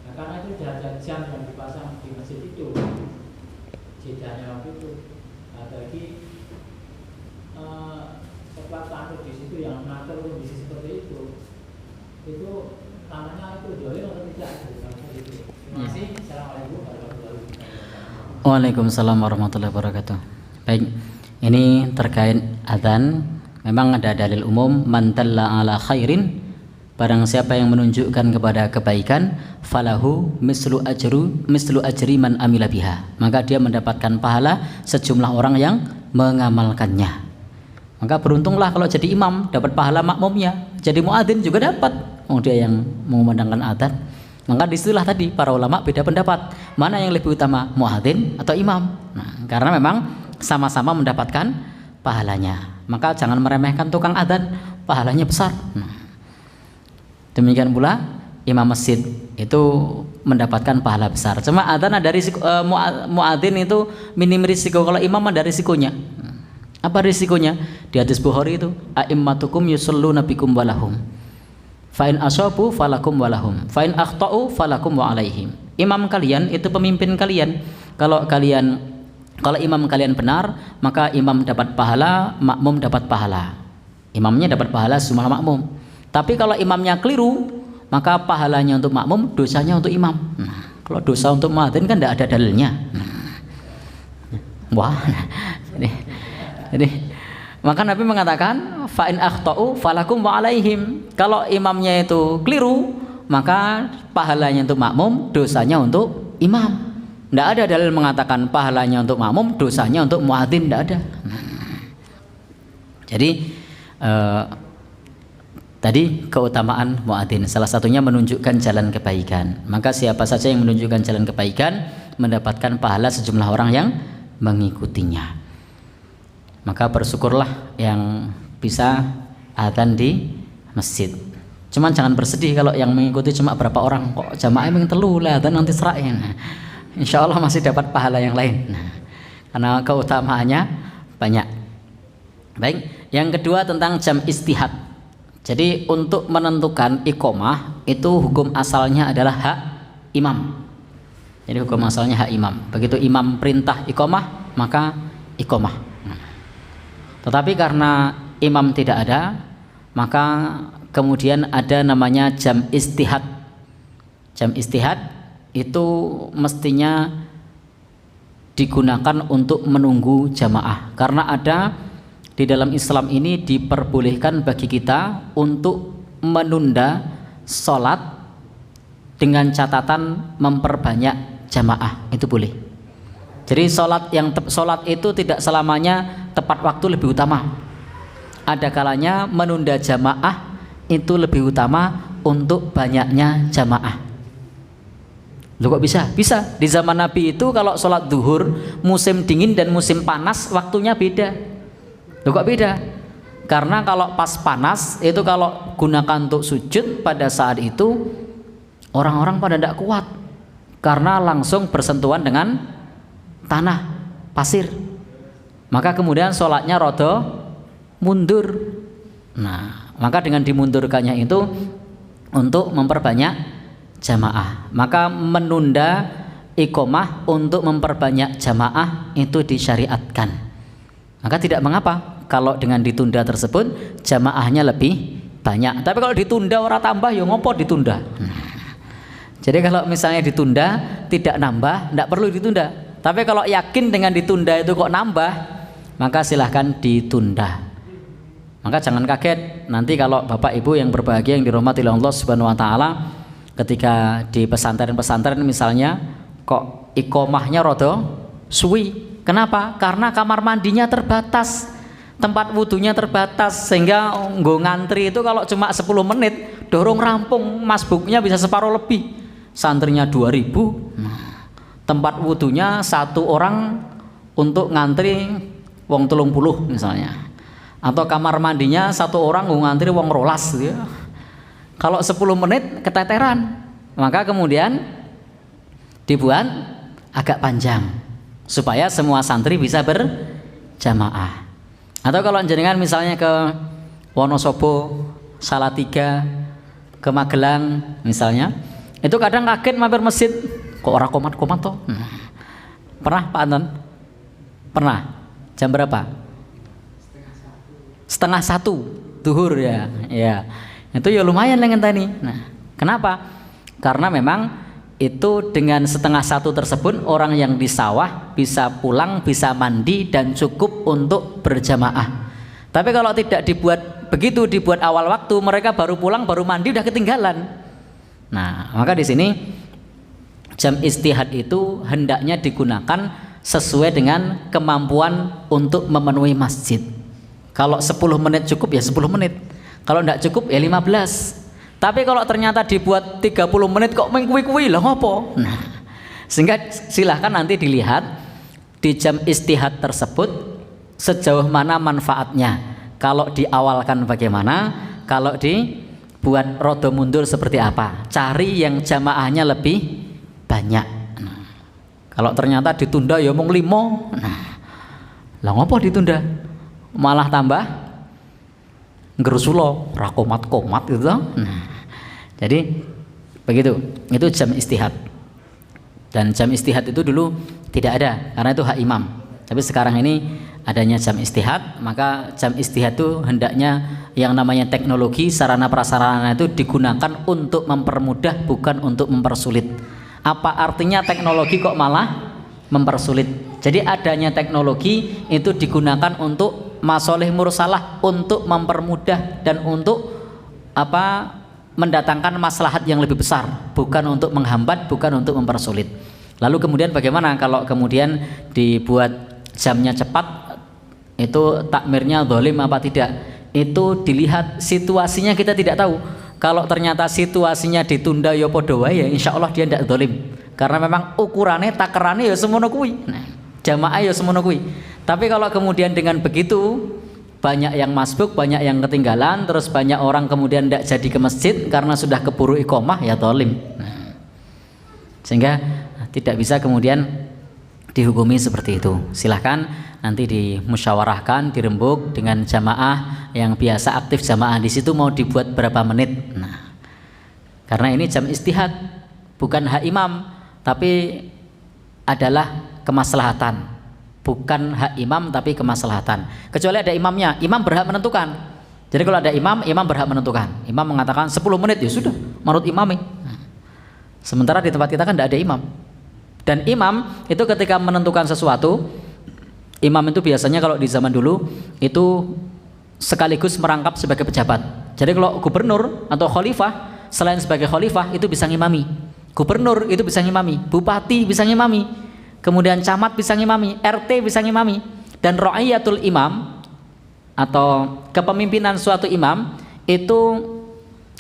Speaker 5: Nah, karena itu sudah ada jam yang dipasang di masjid itu, jedanya waktu itu. Nah, bagi tempat tampil di situ yang mengatur kondisi seperti itu namanya itu dolim atau tidak? Terima kasih. Assalamualaikum warahmatullahi wabarakatuh.
Speaker 2: Waalaikumsalam warahmatullahi wabarakatuh. Baik, ini terkait adzan. Memang ada dalil umum, man dalla ala khairin, barang siapa yang menunjukkan kepada kebaikan, falahu mislu ajri man amila biha, maka dia mendapatkan pahala sejumlah orang yang mengamalkannya. Maka beruntunglah kalau jadi imam dapat pahala makmumnya, jadi muadzin juga dapat. Dia yang mengumandangkan adzan. Maka disitulah tadi para ulama beda pendapat, mana yang lebih utama, muadzin atau imam. Nah, karena memang sama-sama mendapatkan pahalanya. Maka jangan meremehkan tukang adzan, pahalanya besar. Nah, demikian pula imam masjid itu mendapatkan pahala besar. Cuma adzan ada risiko, muadzin itu minim risiko, kalau imam ada risikonya. Apa risikonya? Di hadis Bukhari itu, a'immatukum yusalluna bikum walahum, fa in asabu falakum walahum, fa in akhta'u falakum wa alaihim. Imam kalian itu pemimpin kalian. Kalau imam kalian benar, maka imam dapat pahala, makmum dapat pahala. Imamnya dapat pahala semua makmum. Tapi kalau imamnya keliru, maka pahalanya untuk makmum, dosanya untuk imam. Nah, kalau dosa untuk muadzin kan tidak ada dalilnya. Wah, jadi maka Nabi mengatakan fa in akhta'u falakum wa alaihim. Kalau imamnya itu keliru, maka pahalanya untuk makmum, dosanya untuk imam. Tidak ada dalil mengatakan pahalanya untuk makmum, dosanya untuk muadzin, tidak ada. Jadi tadi keutamaan muadzin salah satunya menunjukkan jalan kebaikan. Maka siapa saja yang menunjukkan jalan kebaikan mendapatkan pahala sejumlah orang yang mengikutinya. Maka bersyukurlah yang bisa adzan di masjid. Cuman jangan bersedih kalau yang mengikuti cuma berapa orang, kok jamaah yang telu lah adzan nanti serain. Insya Allah masih dapat pahala yang lain. Nah, karena keutamaannya banyak. Baik, yang kedua tentang jam istihad. Jadi untuk menentukan iqomah itu hukum asalnya adalah hak imam. Jadi hukum asalnya hak imam. Begitu imam perintah iqomah, maka iqomah. Tetapi karena imam tidak ada, maka kemudian ada namanya jam istihad. Jam istihad itu mestinya digunakan untuk menunggu jamaah, karena ada di dalam Islam ini diperbolehkan bagi kita untuk menunda sholat dengan catatan memperbanyak jamaah, itu boleh. Jadi sholat itu tidak selamanya tepat waktu lebih utama. Ada kalanya menunda jamaah itu lebih utama untuk banyaknya jamaah. Loh kok bisa? Bisa. Di zaman Nabi itu kalau sholat duhur musim dingin dan musim panas waktunya beda. Loh kok beda? Karena kalau pas panas itu kalau gunakan untuk sujud pada saat itu orang-orang pada tidak kuat karena langsung bersentuhan dengan tanah, pasir. Maka kemudian sholatnya rodo mundur. Nah, maka dengan dimundurkannya itu untuk memperbanyak jamaah. Maka menunda iqomah untuk memperbanyak jamaah itu disyariatkan. Maka tidak mengapa kalau dengan ditunda tersebut jamaahnya lebih banyak. Tapi kalau ditunda orang tambah, ya ngopo ditunda. Jadi kalau misalnya ditunda tidak nambah, tidak perlu ditunda. Tapi kalau yakin dengan ditunda itu kok nambah, maka silahkan ditunda. Maka jangan kaget nanti kalau Bapak Ibu yang berbahagia yang dirahmati oleh Allah Subhanahu wa taala, ketika di pesantren-pesantren misalnya kok iqomahnya rodo suwi. Kenapa? Karena kamar mandinya terbatas, tempat wudunya terbatas, sehingga nggo ngantri itu kalau cuma 10 menit dorong rampung, masbuknya bisa separuh lebih. Santrinya 2000, tempat wudunya satu orang untuk ngantri wong 30 misalnya, atau kamar mandinya satu orang ngantri wong 12 gitu ya. Kalau 10 menit keteteran, maka kemudian dibuat agak panjang supaya semua santri bisa berjamaah. Atau kalau jenengan misalnya ke Wonosobo, Salatiga, ke Magelang misalnya, itu kadang kaget mampir masjid kok orang komat-komat toh. Pernah Pak Anton? Pernah? Jam berapa? 12:30 duhur ya. Ya. Itu ya lumayan lengan tadi. Nah, kenapa? Karena memang itu dengan 12:30 tersebut orang yang di sawah bisa pulang, bisa mandi dan cukup untuk berjamaah. Tapi kalau tidak dibuat begitu, dibuat awal waktu, mereka baru pulang, baru mandi udah ketinggalan. Nah, maka di sini jam istihad itu hendaknya digunakan sesuai dengan kemampuan untuk memenuhi masjid. Kalau 10 menit cukup ya 10 menit. Kalau tidak cukup ya 15. Tapi kalau ternyata dibuat 30 menit kok mengkuwi-kuwi lah ngopo? Nah, sehingga silahkan nanti dilihat di jam istihad tersebut sejauh mana manfaatnya. Kalau diawalkan bagaimana, kalau dibuat rodo mundur seperti apa. Cari yang jamaahnya lebih banyak. Nah, kalau ternyata ditunda ya mung 5. Nah, lah ngopo ditunda? Malah tambah ngerusulo rakomat-komat gitu. Nah, jadi begitu, itu jam istihad. Dan jam istihad itu dulu tidak ada karena itu hak imam. Tapi sekarang ini adanya jam istihad, maka jam istihad itu hendaknya yang namanya teknologi, sarana prasarana itu digunakan untuk mempermudah bukan untuk mempersulit. Apa artinya teknologi kok malah mempersulit? Jadi adanya teknologi itu digunakan untuk masolih mursalah, untuk mempermudah dan untuk mendatangkan maslahat yang lebih besar, bukan untuk menghambat, bukan untuk mempersulit. Lalu kemudian bagaimana kalau kemudian dibuat jamnya cepat, itu takmirnya zalim apa tidak? Itu dilihat situasinya, kita tidak tahu. Kalau ternyata situasinya ditunda ya padha wae ya insya Allah dia tidak zalim, karena memang ukurannya takerane ya semono kuwi. Nah, jamaah ya semono kuwi. Tapi kalau kemudian dengan begitu banyak yang masbuk, banyak yang ketinggalan, terus banyak orang kemudian tidak jadi ke masjid karena sudah keburu iqomah, ya zalim. Nah, sehingga tidak bisa kemudian dihukumi seperti itu. Silahkan nanti dimusyawarahkan, dirembuk dengan jamaah yang biasa aktif jamaah di situ mau dibuat berapa menit. Nah, karena ini jam istihad, bukan hak imam, tapi adalah kemaslahatan. Bukan hak imam tapi kemaslahatan. Kecuali ada imamnya, imam berhak menentukan. Jadi kalau ada imam, imam berhak menentukan. Imam mengatakan 10 menit, ya sudah, menurut imam. Nah, sementara di tempat kita kan tidak ada imam. Dan imam itu ketika menentukan sesuatu, imam itu biasanya kalau di zaman dulu itu sekaligus merangkap sebagai pejabat. Jadi kalau gubernur atau khalifah, selain sebagai khalifah itu bisa ngimami. Gubernur itu bisa ngimami, bupati bisa ngimami, kemudian camat bisa ngimami, RT bisa ngimami. Dan ra'iyatul imam atau kepemimpinan suatu imam itu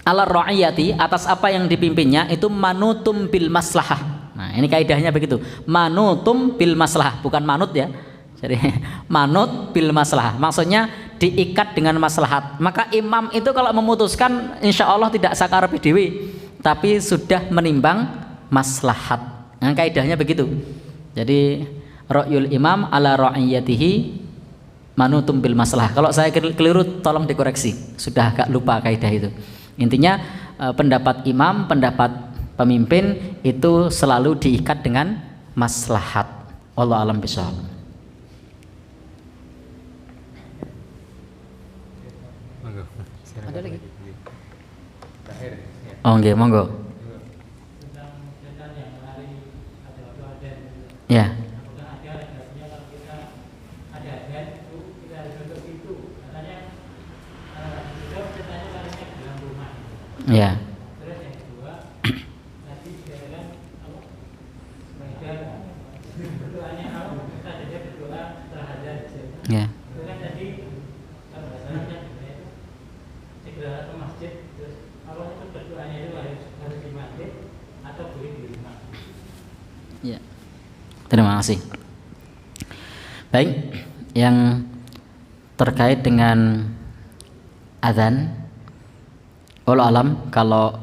Speaker 2: ala ra'iyati, atas apa yang dipimpinnya itu manutum bil maslahah. Nah, ini kaidahnya begitu. Manutum bil maslahah, bukan manut ya. Jadi manut bil maslahah, maksudnya diikat dengan maslahat. Maka imam itu kalau memutuskan insya Allah tidak sakar PDW, tapi sudah menimbang maslahat. Nah, kaidahnya begitu. Jadi ra'yul imam ala ra'iyatihi manutum bil maslahah. Kalau saya keliru tolong dikoreksi. Sudah agak lupa kaidah itu. Intinya pendapat imam, pendapat pemimpin itu selalu diikat dengan maslahat. Wallahu a'lam bishawab. Ada lagi? Oh nggih, monggo. Ya. Ya. Ya. Ya. Terima kasih. Baik, yang terkait dengan adzan, wallahu alam, kalau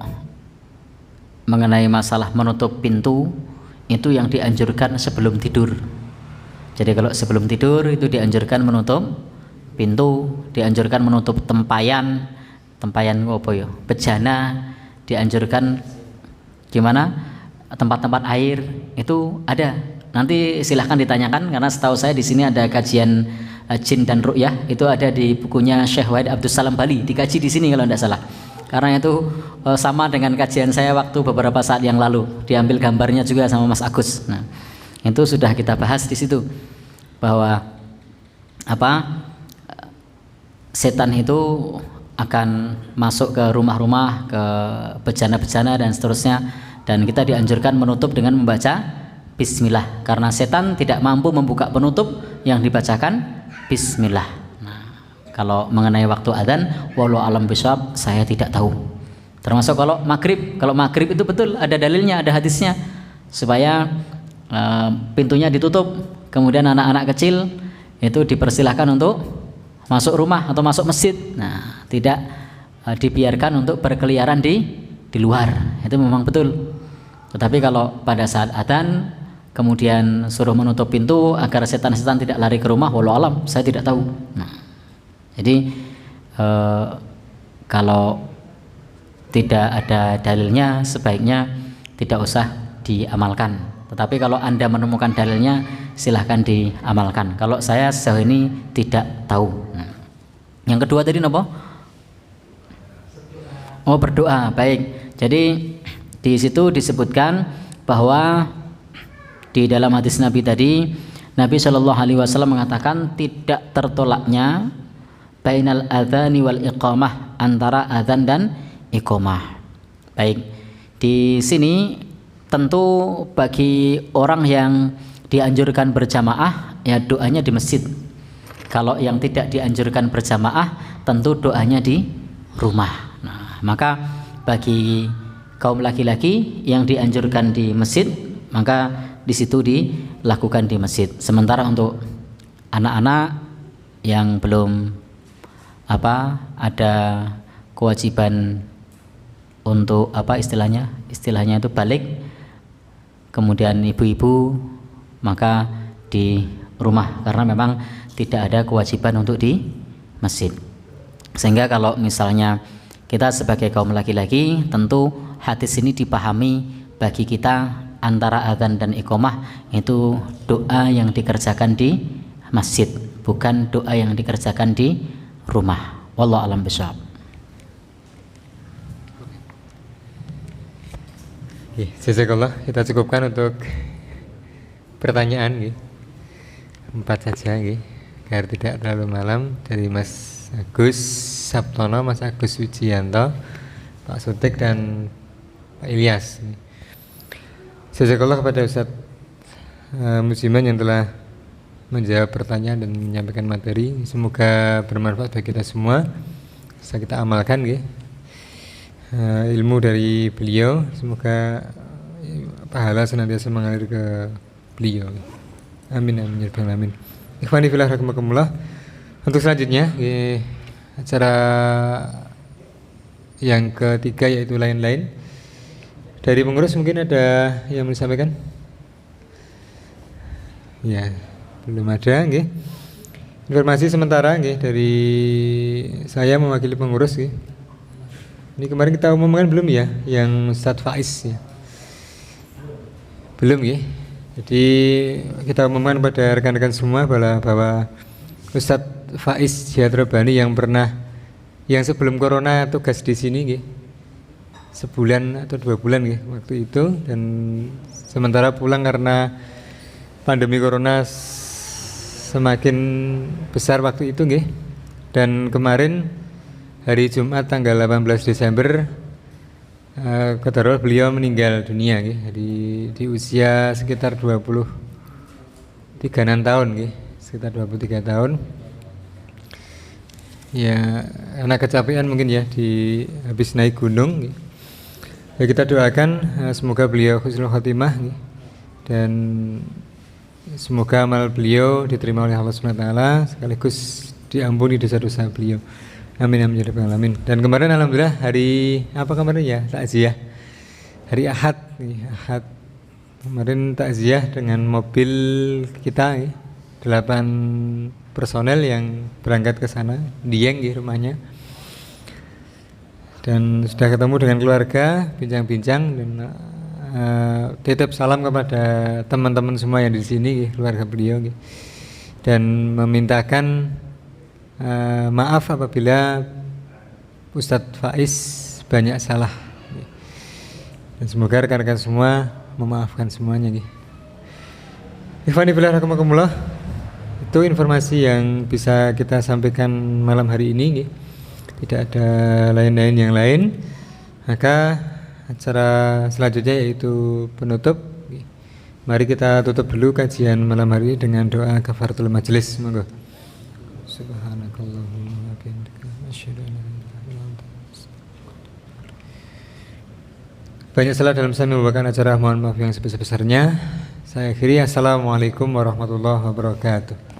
Speaker 2: mengenai masalah menutup pintu itu yang dianjurkan sebelum tidur. Jadi kalau sebelum tidur itu dianjurkan menutup pintu, dianjurkan menutup tempayan apa ya, bejana, dianjurkan gimana tempat-tempat air itu ada. Nanti silahkan ditanyakan karena setahu saya di sini ada kajian jin dan ru'yah, itu ada di bukunya Syekh Wahid Abdus Salam Bali, dikaji di sini kalau tidak salah. Karena itu sama dengan kajian saya waktu beberapa saat yang lalu, diambil gambarnya juga sama Mas Agus. Nah, itu sudah kita bahas di situ bahwa setan itu akan masuk ke rumah-rumah, ke bejana-bejana dan seterusnya, dan kita dianjurkan menutup dengan membaca bismillah karena setan tidak mampu membuka penutup yang dibacakan bismillah. Nah, kalau mengenai waktu adzan wallahu alam bishawab saya tidak tahu. Termasuk kalau maghrib itu betul ada dalilnya, ada hadisnya supaya pintunya ditutup, kemudian anak-anak kecil itu dipersilahkan untuk masuk rumah atau masuk masjid. Nah, tidak dibiarkan untuk berkeliaran di luar. Itu memang betul. Tetapi kalau pada saat adzan kemudian suruh menutup pintu agar setan-setan tidak lari ke rumah, wallahu alam saya tidak tahu. Nah, jadi kalau tidak ada dalilnya sebaiknya tidak usah diamalkan. Tetapi kalau Anda menemukan dalilnya silahkan diamalkan. Kalau saya sejauh ini tidak tahu. Nah, yang kedua tadi apa? Oh, berdoa. Baik. Jadi di situ disebutkan bahwa di dalam hadis Nabi tadi, Nabi Shallallahu Alaihi Wasallam mengatakan tidak tertolaknya bainal adzani wal iqamah, antara adzan dan iqamah. Baik. Di sini tentu bagi orang yang dianjurkan berjamaah ya doanya di masjid. Kalau yang tidak dianjurkan berjamaah tentu doanya di rumah. Nah, maka bagi kaum laki-laki yang dianjurkan di masjid maka di situ dilakukan di masjid. Sementara untuk anak-anak yang belum ada kewajiban untuk istilahnya itu balik, kemudian ibu-ibu, maka di rumah karena memang tidak ada kewajiban untuk di masjid. Sehingga kalau misalnya kita sebagai kaum laki-laki, tentu hadis ini dipahami bagi kita antara adzan dan iqamah itu doa yang dikerjakan di masjid, bukan doa yang dikerjakan di rumah. Wallahu a'lam bishawab.
Speaker 1: Jazakallah, kita cukupkan untuk pertanyaan 4 saja agar tidak terlalu malam, dari Mas Agus Sabtono, Mas Agus Wijianto, Pak Sutik dan Pak Ilyas. Jazakallah kepada Ustadz Musiman yang telah menjawab pertanyaan dan menyampaikan materi. Semoga bermanfaat bagi kita semua, bisa kita amalkan ilmu dari beliau. Semoga pahala senantiasa mengalir ke beliau. Amin amin ya rabbal alamin. Ikhwani fillah rahimakumullah. Untuk selanjutnya acara yang ketiga yaitu lain-lain. Dari pengurus mungkin ada yang mau disampaikan? Ya, belum ada Informasi sementara dari saya mewakili pengurus Ini kemarin kita umumkan belum ya, yang Ustadz Faiz ya? Belum Jadi kita umumkan pada rekan-rekan semua bahwa Ustadz Faiz Jihadrabani yang sebelum corona tugas di sini sebulan atau 2 bulan waktu itu, dan sementara pulang karena pandemi corona semakin besar waktu itu dan kemarin hari Jumat tanggal 18 Desember qadarullah beliau meninggal dunia di usia sekitar 23 tahun sekitar 23 tahun ya, karena kecapean mungkin habis naik gunung ya. Kita doakan semoga beliau husnul khotimah dan semoga amal beliau diterima oleh Allah SWT sekaligus diampuni dosa-dosa beliau. Amin amin ya rabbal alamin. Dan kemarin alhamdulillah hari apa kemarin ya, takziah hari Ahad kemarin takziah dengan mobil kita 8 personel yang berangkat ke sana, Dieng rumahnya, dan sudah ketemu dengan keluarga, bincang-bincang dan titip salam kepada teman-teman semua yang di sini, keluarga beliau, dan memintakan maaf apabila Ustadz Faiz banyak salah, dan semoga rekan-rekan semua memaafkan semuanya. Ikhwani fillah rahimakumullah, itu informasi yang bisa kita sampaikan malam hari ini. Tidak ada lain-lain yang lain, maka acara selanjutnya yaitu penutup. Mari kita tutup dulu kajian malam hari ini dengan doa kafaratul majelis. Monggo. Subhanakallahumma wa bihamdika asyhadu an la ilaha illa anta. Banyak salah dalam saya membawakan acara, mohon maaf yang sebesar-besarnya. Saya akhiri, assalamualaikum warahmatullahi wabarakatuh.